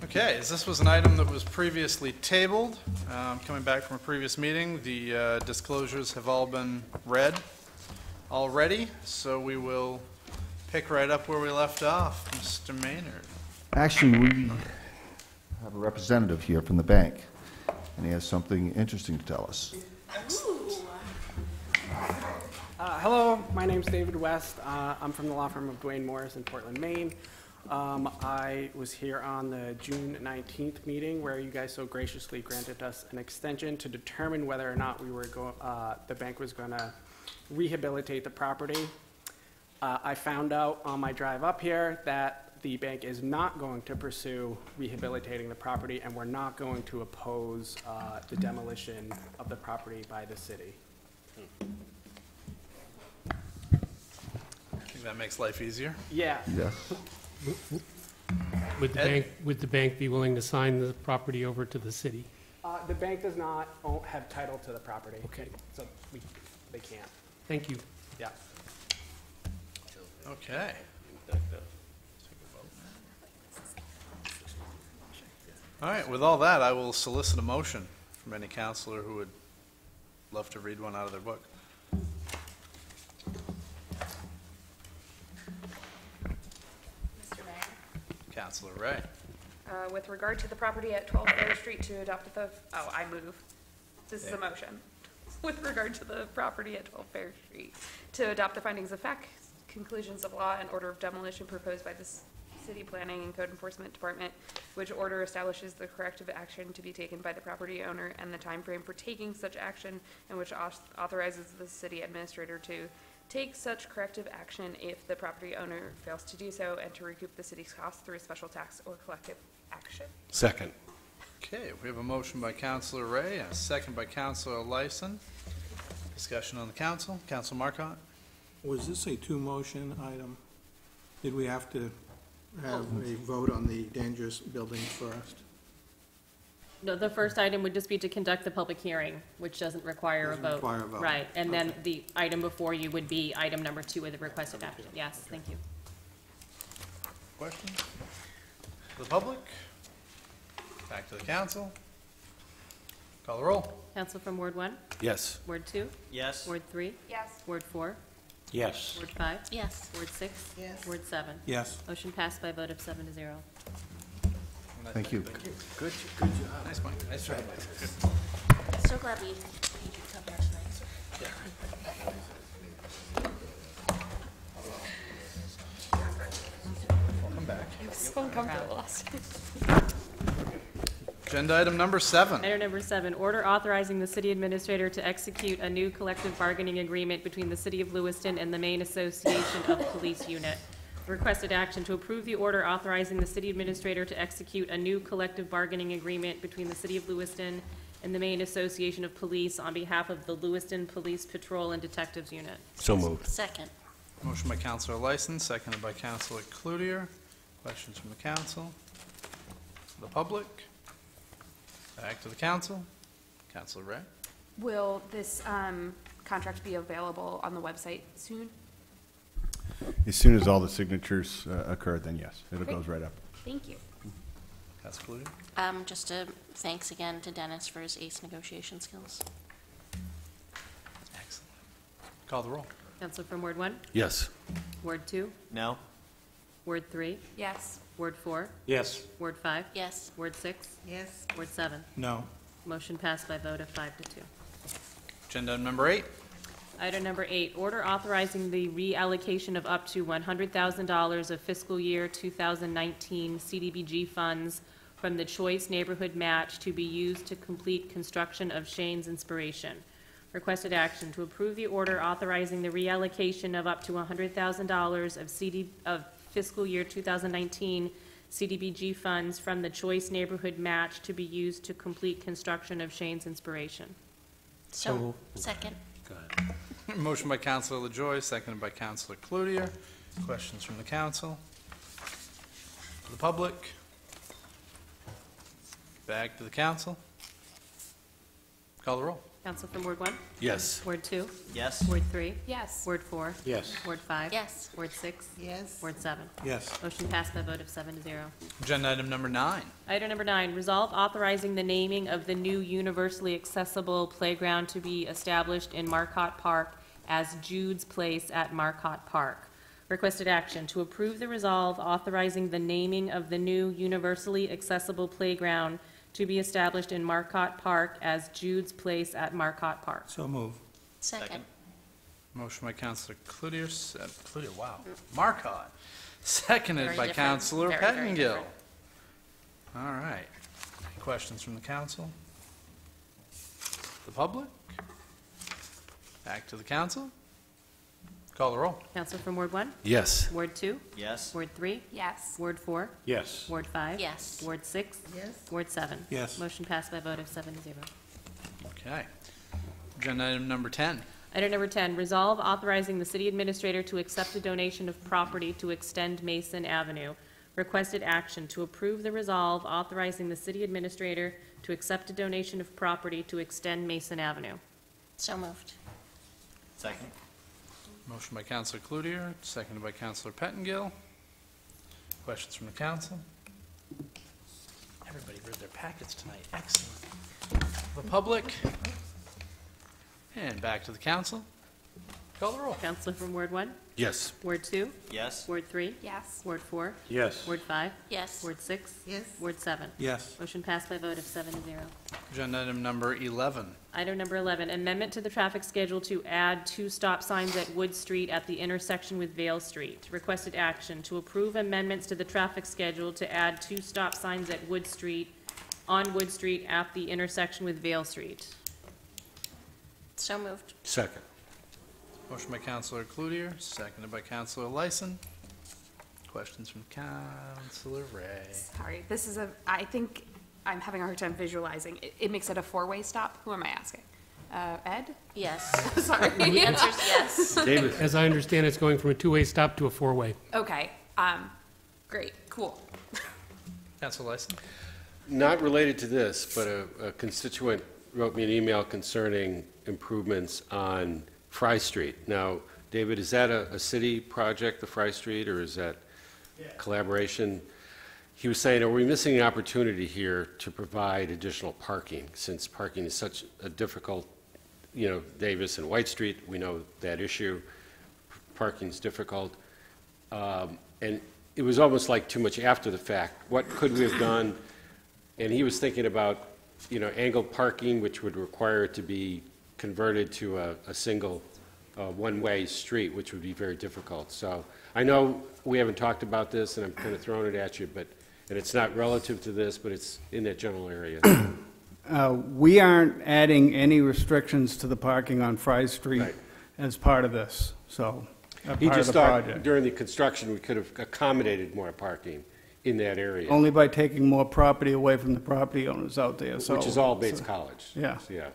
A: Okay, as this was an item that was previously tabled, coming back from a previous meeting, the disclosures have all been read already, so we will pick right up where we left off. Mr. Maynard.
R: Actually, we have a representative here from the bank, and he has something interesting to tell us.
S: Hello, my name's David West. I'm from the law firm of Duane Morris in Portland, Maine. I was here on the June 19th meeting where you guys so graciously granted us an extension to determine whether or not we were the bank was going to rehabilitate the property. I found out on my drive up here that the bank is not going to pursue rehabilitating the property, and we're not going to oppose the demolition of the property by the city.
A: I think that makes life easier.
S: Yeah.
R: Yes.
H: Would the bank be willing to sign the property over to the city?
S: The bank does not have title to the property. Okay. So they can't.
H: Thank you.
S: Yeah.
A: Okay. All right, with all that, I will solicit a motion from any counselor who would love to read one out of their book.
G: Mr. Mayor,
A: Counselor Ray.
G: with regard to the property at 12 Fair Street to adopt I move. This is a motion. With regard to the property at 12 Fair Street to adopt the findings of fact, conclusions of law, and order of demolition proposed by the City Planning and Code Enforcement Department, which order establishes the corrective action to be taken by the property owner and the time frame for taking such action, and which authorizes the city administrator to take such corrective action if the property owner fails to do so, and to recoup the city's costs through a special tax or collective action.
K: Second.
A: Okay, we have a motion by Counselor Ray and a second by Counselor Lyson. Discussion on the council. Counselor Marcotte?
D: Was this a two-motion item? Did we have to have a vote on the dangerous buildings first?
Q: No, the first item would just be to conduct the public hearing, which doesn't require a
D: Doesn't
Q: vote.
D: require a vote.
Q: Right, and then the item before you would be item number 2 with the requested action. Yes, thank you.
A: Questions? The public? Back to the council. Call the roll.
Q: Counsel from Ward 1?
K: Yes.
Q: Ward 2?
J: Yes.
Q: Ward 3?
G: Yes.
Q: Ward 4?
O: Yes.
Q: Ward 5?
F: Yes.
Q: Ward 6?
E: Yes.
Q: Ward 7?
D: Yes.
Q: Motion passed by a vote of 7 to 0.
R: Thank you.
A: Good job. Nice, Mike. Nice job.
F: So glad we could come here tonight.
A: Welcome back.
G: It was so uncomfortable last time.
A: Agenda item number 7.
Q: Item number 7, order authorizing the city administrator to execute a new collective bargaining agreement between the City of Lewiston and the Maine Association of Police Unit. Requested action to approve the order authorizing the city administrator to execute a new collective bargaining agreement between the City of Lewiston and the Maine Association of Police on behalf of the Lewiston Police Patrol and Detectives Unit.
K: So moved.
F: Second.
A: Motion by Counselor Lyson, seconded by Counselor Cloutier. Questions from the council? The public? Back to the council. Counselor Ray?
G: Will this contract be available on the website soon?
T: As soon as all the signatures occur, then yes, it
G: Great.
T: goes right up.
G: Thank you.
A: Counselor Cloutier?
F: Just a thanks again to Dennis for his ace negotiation skills.
A: Excellent. Call the roll.
Q: Counsel from Ward 1?
K: Yes.
Q: Ward 2?
J: No.
Q: Ward 3?
G: Yes.
Q: Ward 4?
O: Yes.
Q: Ward 5?
F: Yes.
Q: Ward 6?
E: Yes.
Q: Ward 7?
D: No.
Q: Motion passed by a vote of 5 to 2.
A: Agenda item number 8.
Q: Item number 8, order authorizing the reallocation of up to $100,000 of fiscal year 2019 CDBG funds from the Choice Neighborhood Match to be used to complete construction of Shane's Inspiration. Requested action to approve the order authorizing the reallocation of up to $100,000 of fiscal year 2019 CDBG funds from the Choice Neighborhood Match to be used to complete construction of Shane's Inspiration.
F: So, second.
O: Go ahead.
A: Motion by Counselor LaJoy, seconded by Counselor Cloutier. Questions from the council? The public? Back to the council. Call the roll.
Q: Counsel from Ward 1?
K: Yes.
Q: Ward 2?
J: Yes.
Q: Ward 3?
G: Yes.
Q: Ward 4?
O: Yes.
Q: Ward 5?
F: Yes.
Q: Ward 6?
E: Yes.
Q: Ward 7?
D: Yes.
Q: Motion passed by a vote of 7 to 0.
A: Agenda item number 9.
Q: Item number 9, resolve authorizing the naming of the new universally accessible playground to be established in Marcotte Park as Jude's Place at Marcotte Park. Requested action to approve the resolve authorizing the naming of the new universally accessible playground to be established in Marcotte Park as Jude's Place at Marcotte Park.
D: So move.
F: Second.
A: Motion by Counselor Cloutier, wow, Marcotte, seconded
F: Very
A: by
F: different.
A: Counselor
F: Very, very
A: Pettingill.
F: different.
A: All right. Any questions from the council? The public? Back to the council. Call the roll.
Q: Counsel from Ward 1?
K: Yes.
Q: Ward 2?
J: Yes.
Q: Ward 3?
G: Yes.
Q: Ward 4?
O: Yes.
Q: Ward 5?
F: Yes.
Q: Ward 6?
E: Yes.
Q: Ward 7?
D: Yes.
Q: Motion passed by a vote of 7 to 0.
A: Okay. Agenda item number 10.
Q: Item number 10, resolve authorizing the city administrator to accept a donation of property to extend Mason Avenue. Requested action to approve the resolve authorizing the city administrator to accept a donation of property to extend Mason Avenue.
F: So moved.
J: Second.
A: Motion by Counselor Cloutier, seconded by Counselor Pettingill. Questions from the council? Everybody read their packets tonight. Excellent. The public? And back to the council. Call the roll.
Q: Counselor from Ward 1?
K: Yes.
Q: Ward 2?
J: Yes.
Q: Ward 3?
G: Yes.
Q: Ward 4?
O: Yes.
Q: Ward 5?
F: Yes.
Q: Ward 6?
E: Yes.
Q: Ward 7?
D: Yes.
Q: Motion passed by a vote of 7 to 0.
A: Agenda item number 11.
Q: Item number 11, amendment to the traffic schedule to add 2 stop signs at Wood Street at the intersection with Vale Street. Requested action to approve amendments to the traffic schedule to add 2 stop signs at Wood Street, on Wood Street at the intersection with Vale Street.
F: So moved.
K: Second.
A: Motion by Counselor Cloutier, seconded by Counselor Lyson. Questions from Counselor Ray.
G: Sorry, this is I think I'm having a hard time visualizing. It makes it a four-way stop. Who am I asking? Ed?
F: Yes.
G: Sorry.
F: The answer is yes.
H: David. As I understand, it's going from a two-way stop to a four-way.
G: Okay. Great. Cool.
A: Councilor Lyson?
K: Not related to this, but a constituent wrote me an email concerning improvements on Fry Street. Now, David, is that a city project, the Fry Street, or is that collaboration? He was saying, are we missing an opportunity here to provide additional parking, since parking is such a difficult, Davis and White Street, we know that issue. Parking's difficult. And it was almost like too much after the fact. What could we have done? And he was thinking about, angled parking, which would require it to be converted to a single one-way street, which would be very difficult. So I know we haven't talked about this, and I'm kind of throwing it at you, and it's not relative to this, but it's in that general area.
L: We aren't adding any restrictions to the parking on Fry Street as part of this, so,
K: He
L: part of
K: just
L: the
K: thought
L: project.
K: during the construction, we could have accommodated more parking in that area.
L: Only by taking more property away from the property owners out there, so.
K: Which is all Bates College.
L: Yeah.
K: Yeah.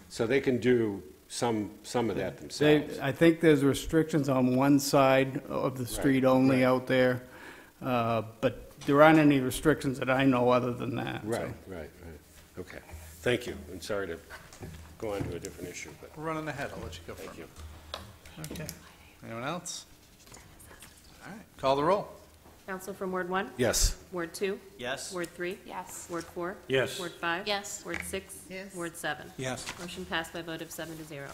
K: So they can do some of that themselves.
L: I think there's restrictions on one side of the street only out there, but there aren't any restrictions that I know other than that. so.
K: Right. Okay. Thank you. I'm sorry to go on to a different issue, but.
A: We're running ahead. I'll let you go first.
K: Thank you.
A: Okay. Anyone else? All right. Call the roll.
Q: Counsel from Ward 1?
K: Yes.
Q: Ward 2?
J: Yes.
Q: Ward 3?
G: Yes.
Q: Ward 4?
O: Yes.
Q: Ward 5?
F: Yes.
Q: Ward 6?
E: Yes.
Q: Ward 7?
D: Yes.
Q: Motion passed by a vote of 7-0.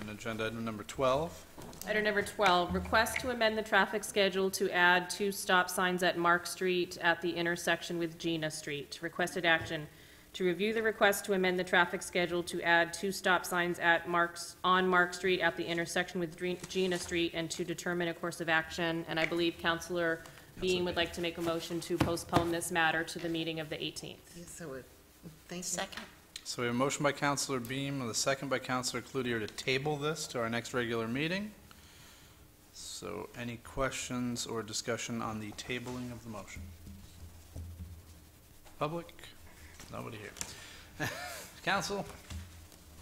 A: And agenda item number 12.
Q: Item number 12, request to amend the traffic schedule to add 2 stop signs at Mark Street at the intersection with Gina Street. Requested action, to review the request to amend the traffic schedule to add 2 stop signs on Mark Street at the intersection with Gina Street, and to determine a course of action. And I believe Councilor Beam would like to make a motion to postpone this matter to the meeting of the 18th.
E: Yes, I would. Thank you.
F: Second.
A: So we have a motion by Councilor Beam and a second by Councilor Cloutier to table this to our next regular meeting. So any questions or discussion on the tabling of the motion? Public? Nobody here. Council?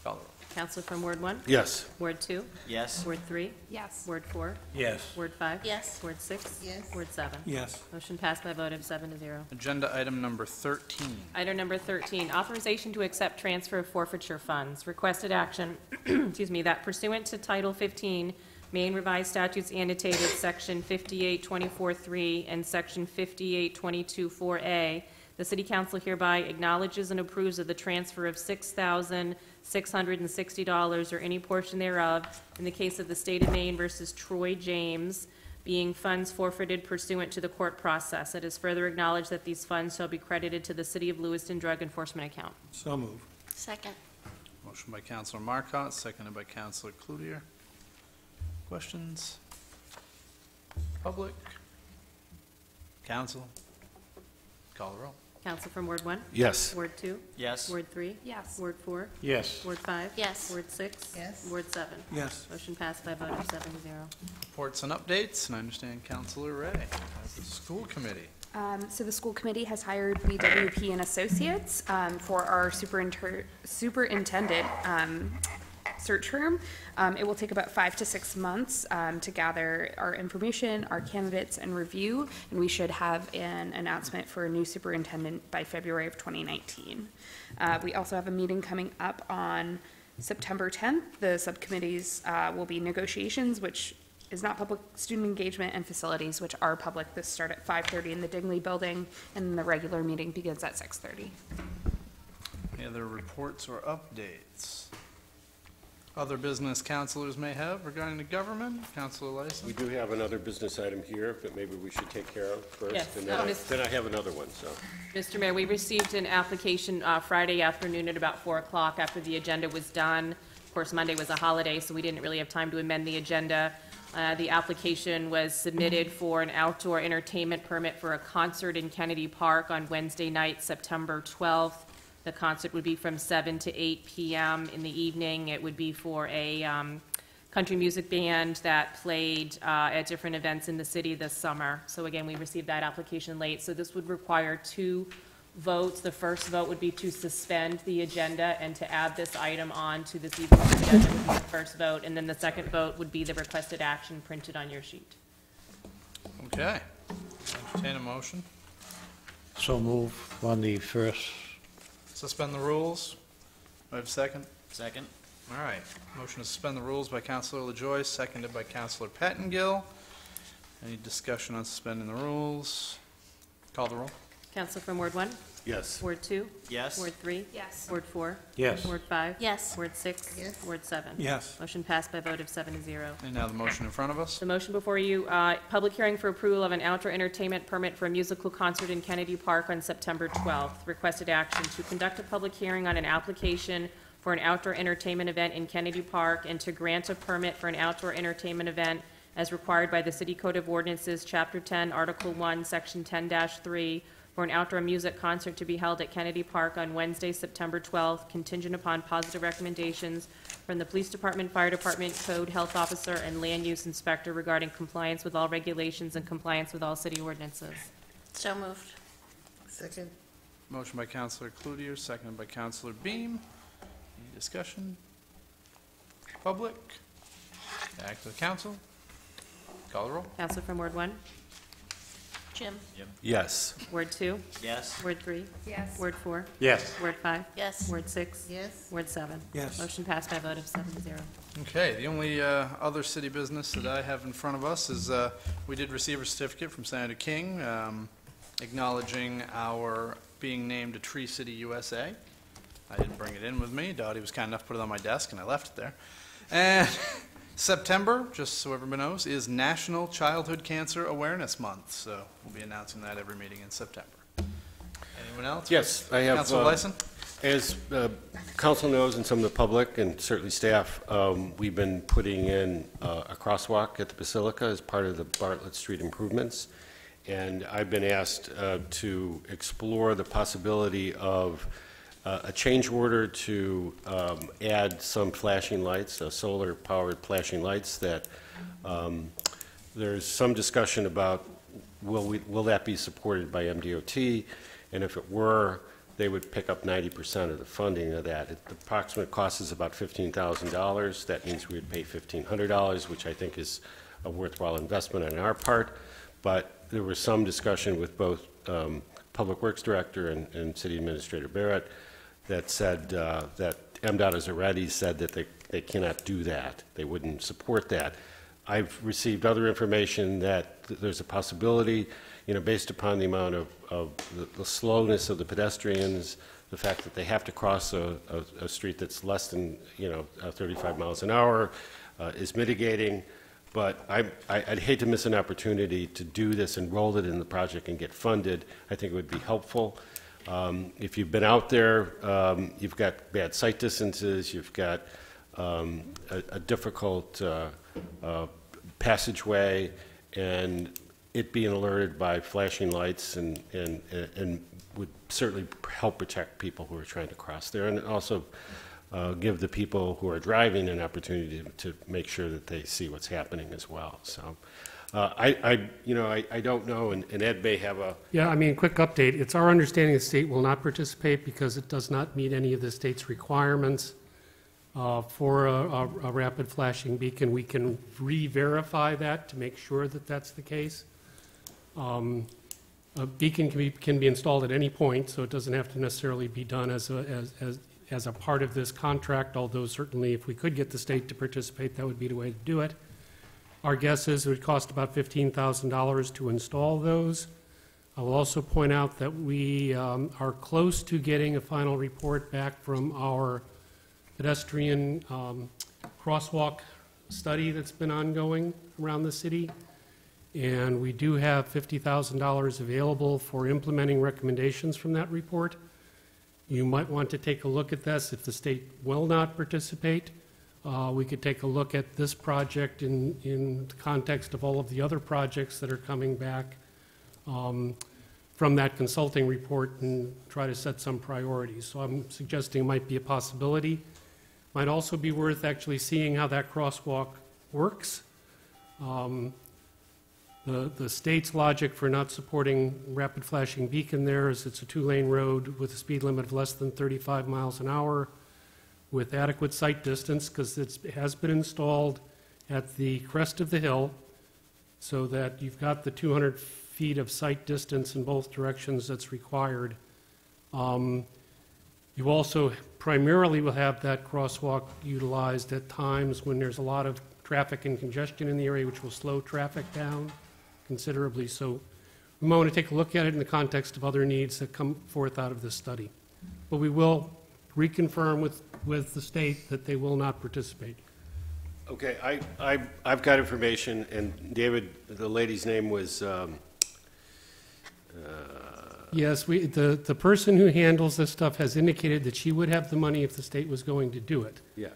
A: Call the roll.
Q: Counsel from Ward 1?
K: Yes.
Q: Ward 2?
J: Yes.
Q: Ward 3?
G: Yes.
Q: Ward 4?
O: Yes.
Q: Ward 5?
F: Yes.
Q: Ward 6?
E: Yes.
Q: Ward 7?
D: Yes.
Q: Motion passed by a vote of 7-0.
A: Agenda item number 13.
Q: Item number 13, authorization to accept transfer of forfeiture funds. Requested action, excuse me, that pursuant to Title 15, Maine Revised Statutes annotated, Section 5824-3 and Section 5822-4A, the City Council hereby acknowledges and approves of the transfer of $6,660 or any portion thereof in the case of the State of Maine versus Troy James, being funds forfeited pursuant to the court process. It is further acknowledged that these funds shall be credited to the City of Lewiston Drug Enforcement account.
D: So move.
F: Second.
A: Motion by Councilor Marcotte, seconded by Councilor Cloutier. Questions? Public? Council? Call the roll.
Q: Counsel from Ward 1?
K: Yes.
Q: Ward 2?
J: Yes.
Q: Ward 3?
G: Yes.
Q: Ward 4?
O: Yes.
Q: Ward 5?
F: Yes.
Q: Ward 6?
E: Yes.
Q: Ward 7?
D: Yes.
Q: Motion passed by a vote of 7-0.
A: Reports and updates, and I understand Councilor Ray has the school committee.
G: So the school committee has hired BWP and Associates for our superintendent search firm. It will take about 5 to 6 months to gather our information, our candidates, and review, and we should have an announcement for a new superintendent by February of 2019. We also have a meeting coming up on September 10th. The subcommittees will be negotiations, which is not public, student engagement, and facilities, which are public. This start at 5:30 in the Dingley building, and the regular meeting begins at 6:30.
A: Any other reports or updates? Other business councilors may have regarding the government? Councilor Lyson?
K: We do have another business item here that maybe we should take care of first.
Q: Yes.
K: And then I have another one, so.
Q: Mr. Mayor, we received an application Friday afternoon at about 4 o'clock after the agenda was done. Of course, Monday was a holiday, so we didn't really have time to amend the agenda. The application was submitted for an outdoor entertainment permit for a concert in Kennedy Park on Wednesday night, September 12th. The concert would be from 7 to 8 p.m. in the evening. It would be for a country music band that played at different events in the city this summer. So again, we received that application late. So this would require 2 votes. The first vote would be to suspend the agenda and to add this item on to this evening's agenda would be the first vote, and then the second vote would be the requested action printed on your sheet.
A: Okay. Entertain a motion.
O: So move on the first.
A: Suspend the rules. Do I have a second?
J: Second.
A: All right. Motion to suspend the rules by Councilor LaJoy, seconded by Councilor Pettingill. Any discussion on suspending the rules? Call the roll.
Q: Counsel from Ward 1?
K: Yes.
Q: Ward 2?
J: Yes.
Q: Ward 3?
G: Yes.
Q: Ward 4?
O: Yes.
Q: Ward 5?
F: Yes.
Q: Ward 6?
E: Yes.
Q: Ward 7?
D: Yes.
Q: Motion passed by a vote of 7-0.
A: And now the motion in front of us.
Q: The motion before you, public hearing for approval of an outdoor entertainment permit for a musical concert in Kennedy Park on September 12th. Requested action to conduct a public hearing on an application for an outdoor entertainment event in Kennedy Park and to grant a permit for an outdoor entertainment event as required by the City Code of Ordinances, Chapter 10, Article 1, Section 10-3, for an outdoor music concert to be held at Kennedy Park on Wednesday, September 12th, contingent upon positive recommendations from the Police Department, Fire Department, Code Health Officer, and Land Use Inspector regarding compliance with all regulations and compliance with all city ordinances.
F: So moved.
E: Second.
A: Motion by Councilor Cloutier, seconded by Councilor Beam. Any discussion? Public? Back to the council. Call the roll.
Q: Counsel from Ward 1?
F: Jim?
K: Yes.
Q: Ward 2?
J: Yes.
Q: Ward 3?
G: Yes.
Q: Ward 4?
O: Yes.
Q: Ward 5?
F: Yes.
Q: Ward 6?
E: Yes.
Q: Ward 7?
D: Yes.
Q: Motion passed by a vote of 7-0.
A: Okay, the only other city business that I have in front of us is we did receive a certificate from Senator King acknowledging our being named a Tree City USA. I didn't bring it in with me. Dottie was kind enough to put it on my desk, and I left it there. And September, just so everyone knows, is National Childhood Cancer Awareness Month, so we'll be announcing that every meeting in September. Anyone else?
K: Yes, I have.
A: Councilor Lyson?
K: As council knows and some of the public and certainly staff, we've been putting in a crosswalk at the Basilica as part of the Bartlett Street improvements. And I've been asked to explore the possibility of a change order to add some flashing lights, solar-powered flashing lights that there's some discussion about will that be supported by MDOT, and if it were, they would pick up 90% of the funding of that. The approximate cost is about $15,000. That means we would pay $1,500, which I think is a worthwhile investment on our part. But there was some discussion with both Public Works Director and City Administrator Barrett that said that MDOT has already said that they cannot do that. They wouldn't support that. I've received other information that there's a possibility, based upon the amount of the slowness of the pedestrians, the fact that they have to cross a street that's less than 35 miles an hour is mitigating. But I'd hate to miss an opportunity to do this and roll it in the project and get funded. I think it would be helpful. If you've been out there, you've got bad sight distances, you've got a difficult passageway, and it being alerted by flashing lights and would certainly help protect people who are trying to cross there, and also give the people who are driving an opportunity to make sure that they see what's happening as well. So I don't know, and Ed may have a...
H: Yeah, quick update. It's our understanding the state will not participate because it does not meet any of the state's requirements for a rapid flashing beacon. We can re-verify that to make sure that that's the case. A beacon can be installed at any point, so it doesn't have to necessarily be done as a part of this contract, although certainly if we could get the state to participate, that would be the way to do it. Our guess is it would cost about $15,000 to install those. I will also point out that we are close to getting a final report back from our pedestrian crosswalk study that's been ongoing around the city. And we do have $50,000 available for implementing recommendations from that report. You might want to take a look at this. If the state will not participate, we could take a look at this project in the context of all of the other projects that are coming back from that consulting report and try to set some priorities. So I'm suggesting it might be a possibility. Might also be worth actually seeing how that crosswalk works. The state's logic for not supporting rapid flashing beacon there is it's a 2-lane road with a speed limit of less than 35 miles an hour with adequate sight distance, because it has been installed at the crest of the hill so that you've got the 200 feet of sight distance in both directions that's required. You also primarily will have that crosswalk utilized at times when there's a lot of traffic and congestion in the area, which will slow traffic down considerably. So we might want to take a look at it in the context of other needs that come forth out of this study. But we will reconfirm with the state that they will not participate.
K: Okay, I've got information, and David, the lady's name was,
H: Yes, the person who handles this stuff has indicated that she would have the money if the state was going to do it.
K: yeah.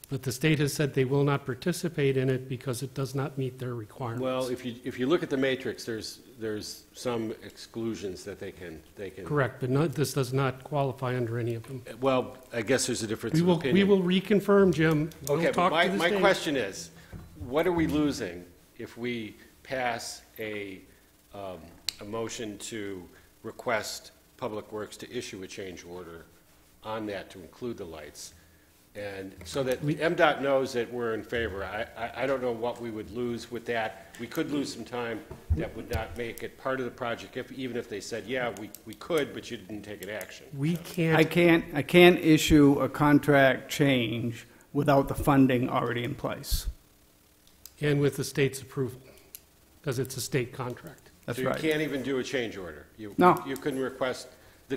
H: But the state has said they will not participate in it because it does not meet their requirements.
K: Well, if you look at the matrix, there's some exclusions that they can.
H: Correct, but this does not qualify under any of them.
K: Well, I guess there's a difference
H: We
K: of
H: will
K: opinion.
H: reconfirm, Jim. We'll
K: Okay,
H: talk
K: but
H: to the
K: my
H: state.
K: question is, what are we losing if we pass a motion to request Public Works to issue a change order on that to include the lights? And so that MDOT knows that we're in favor. I don't know what we would lose with that. We could lose some time that would not make it part of the project, even if they said, yeah, we could, but you didn't take an action.
H: We can't.
L: I can't issue a contract change without the funding already in place.
H: And with the state's approval, because it's a state contract.
L: That's
K: so
L: right.
K: You can't even do a change order.
L: No.
K: You couldn't request.
L: I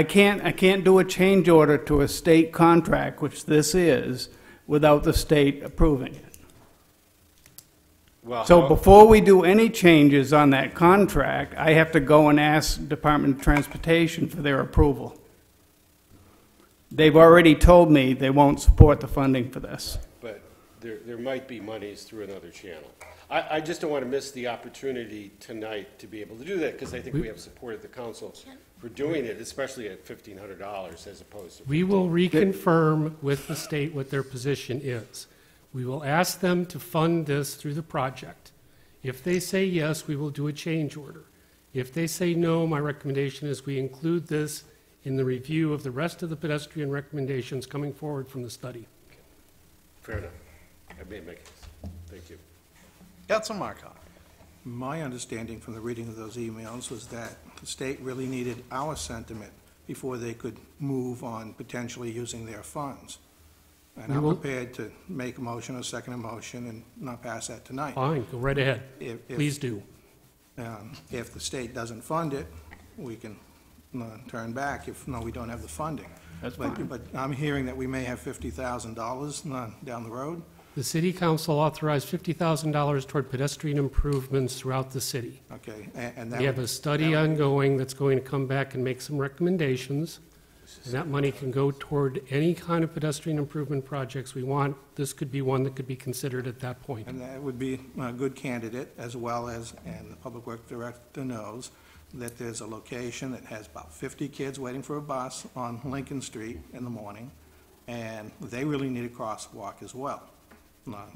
L: can't do a change order to a state contract, which this is, without the state approving it.
K: Well,
L: So before we do any changes on that contract, I have to go and ask Department of Transportation for their approval. They've already told me they won't support the funding for this.
K: But there might be monies through another channel. I just don't want to miss the opportunity tonight to be able to do that, because I think we have supported the council for doing it, especially at $1,500 as opposed to.
H: We will reconfirm with the state what their position is. We will ask them to fund this through the project. If they say yes, we will do a change order. If they say no, my recommendation is we include this in the review of the rest of the pedestrian recommendations coming forward from the study.
K: Fair enough. I made my case. Thank you.
A: Councilor Marcotte.
D: My understanding from the reading of those emails was that the state really needed our sentiment before they could move on potentially using their funds. And I'm prepared to make a motion or second a motion and not pass that tonight.
H: Fine, go right ahead. Please do.
D: If the state doesn't fund it, we can turn back if, no, we don't have the funding.
L: That's fine.
D: But I'm hearing that we may have $50,000 down the road.
H: The city council authorized $50,000 toward pedestrian improvements throughout the city.
D: Okay, and that.
H: We have a study ongoing that's going to come back and make some recommendations. And that money can go toward any kind of pedestrian improvement projects we want. This could be one that could be considered at that point.
D: And that would be a good candidate, as well as, and the Public Works Director knows, that there's a location that has about 50 kids waiting for a bus on Lincoln Street in the morning, and they really need a crosswalk as well.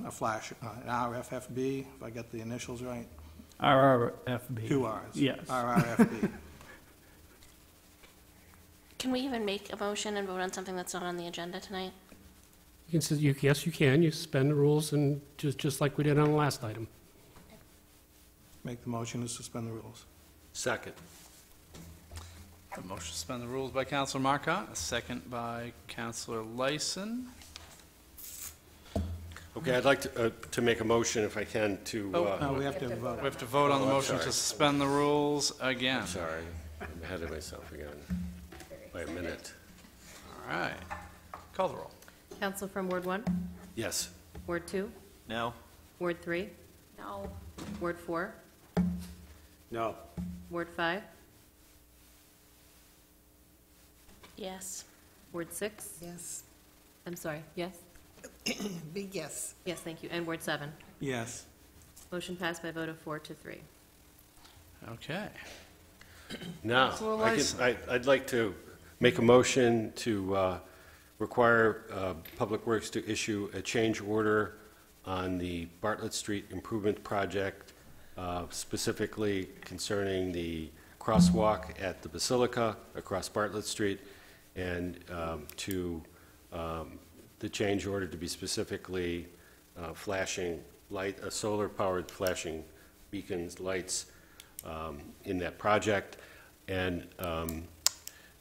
D: A flash, an RFFB, if I got the initials right.
L: RRFB.
D: 2 Rs.
L: Yes.
D: RRFB.
F: Can we even make a motion and vote on something that's not on the agenda tonight?
H: You can say, yes, you can. You suspend the rules and just like we did on the last item.
D: Make the motion to suspend the rules.
K: Second.
A: A motion to suspend the rules by Councilor Marcotte, a second by Councilor Lyson.
K: Okay, I'd like to make a motion, if I can, to.
D: No, we have to vote.
A: We have to vote on the
K: I'm
A: motion
K: sorry.
A: to suspend the rules again.
K: I'm sorry, I'm ahead of myself again by a minute.
A: All right. Call the roll.
Q: Council from Ward 1?
K: Yes.
Q: Ward 2?
J: No.
Q: Ward 3?
G: No.
Q: Ward 4?
O: No.
Q: Ward 5?
F: Yes.
Q: Ward 6?
E: Yes.
Q: I'm sorry, yes?
E: Big yes.
Q: Yes, thank you. And Ward 7?
D: Yes.
Q: Motion passed by a vote of 4-3.
A: Okay.
K: Now,
A: Councilor
K: I
A: Lyson.
K: can, I'd like to make a motion to require Public Works to issue a change order on the Bartlett Street Improvement Project, specifically concerning the crosswalk at the Basilica across Bartlett Street, and the change order to be specifically flashing light, solar-powered flashing beacons, lights in that project, and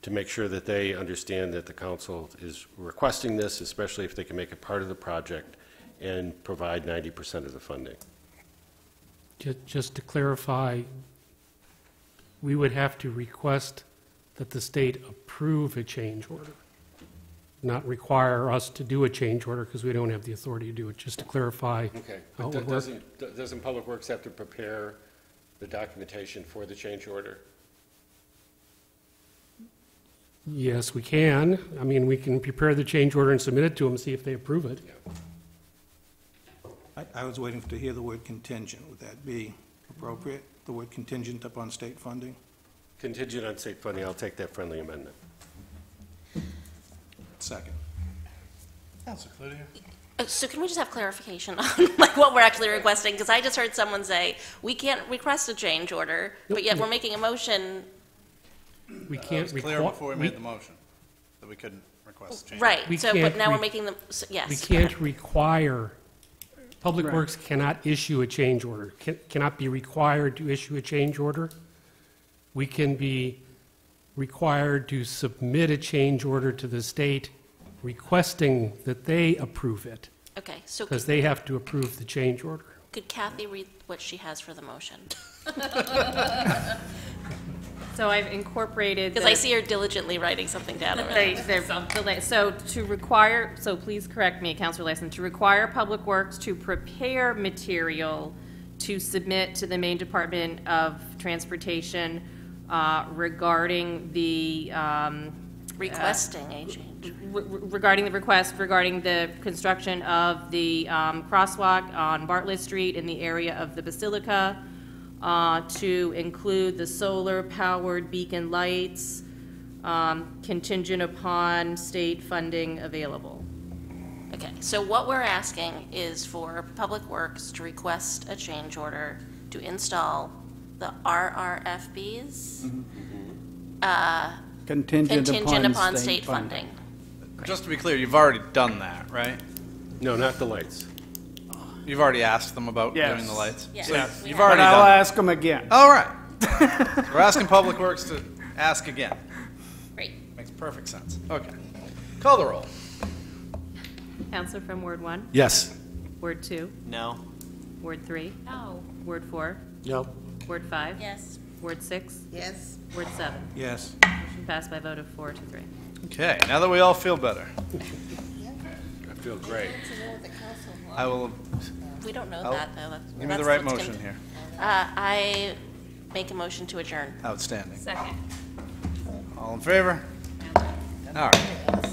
K: to make sure that they understand that the council is requesting this, especially if they can make it part of the project and provide 90% of the funding.
H: Just to clarify, we would have to request that the state approve a change order, not require us to do a change order because we don't have the authority to do it, just to clarify.
K: Okay,
H: how
K: but
H: it would work.
K: doesn't Public Works have to prepare the documentation for the change order?
H: Yes, we can. I mean, we can prepare the change order and submit it to them, see if they approve it.
D: I was waiting to hear the word contingent. Would that be appropriate, the word contingent upon state funding?
K: Contingent on state funding, I'll take that friendly amendment.
D: Second.
A: Councilor Cloutier?
F: So can we just have clarification on like what we're actually requesting? Because I just heard someone say, we can't request a change order, but yet we're making a motion.
H: We can't
A: It was clear before we made the motion that we couldn't request a change.
F: Right,
H: We
F: so,
H: can't
F: but now we're
H: re-
F: making them, yes.
H: We can't require, Public Works cannot issue a change order, cannot be required to issue a change order. We can be required to submit a change order to the state requesting that they approve it,
F: Okay, so
H: because they have to approve the change order.
F: could Kathy read what she has for the motion?
Q: So I've incorporated.
F: Because I see her diligently writing something down over there.
Q: So to require, so please correct me, Councilor Lassen, to require Public Works to prepare material to submit to the Maine Department of Transportation regarding the
F: Requesting a change.
Q: regarding the request regarding the construction of the crosswalk on Bartlett Street in the area of the Basilica, to include the solar-powered beacon lights, contingent upon state funding available.
F: Okay, so what we're asking is for Public Works to request a change order to install the RRFBs, contingent upon state funding.
A: Just to be clear, you've already done that, right?
K: No, not the lights.
A: You've already asked them about
S: Yes.
A: doing the lights?
F: Yes.
A: So
F: Yes.
A: you've
S: But
A: already
S: I'll
A: done it.
S: ask them again.
A: All right. We're asking Public Works to ask again.
F: Great.
A: Makes perfect sense. Okay. Call the roll.
Q: Counselor from Ward 1?
K: Yes.
Q: Ward 2?
J: No.
Q: Ward 3?
F: No.
Q: Ward 4?
O: No.
Q: Ward 5?
F: Yes.
Q: Ward 6?
E: Yes?
Q: Ward 7?
D: Yes.
Q: Motion passed by a vote of 4 to 3.
A: Okay, now that we all feel better,
K: I feel great.
A: I will,
F: We don't know
A: I'll-
F: that, though.
A: give me the right motion here.
F: I make a motion to adjourn.
A: Outstanding.
Q: Second.
A: All in favor? All right.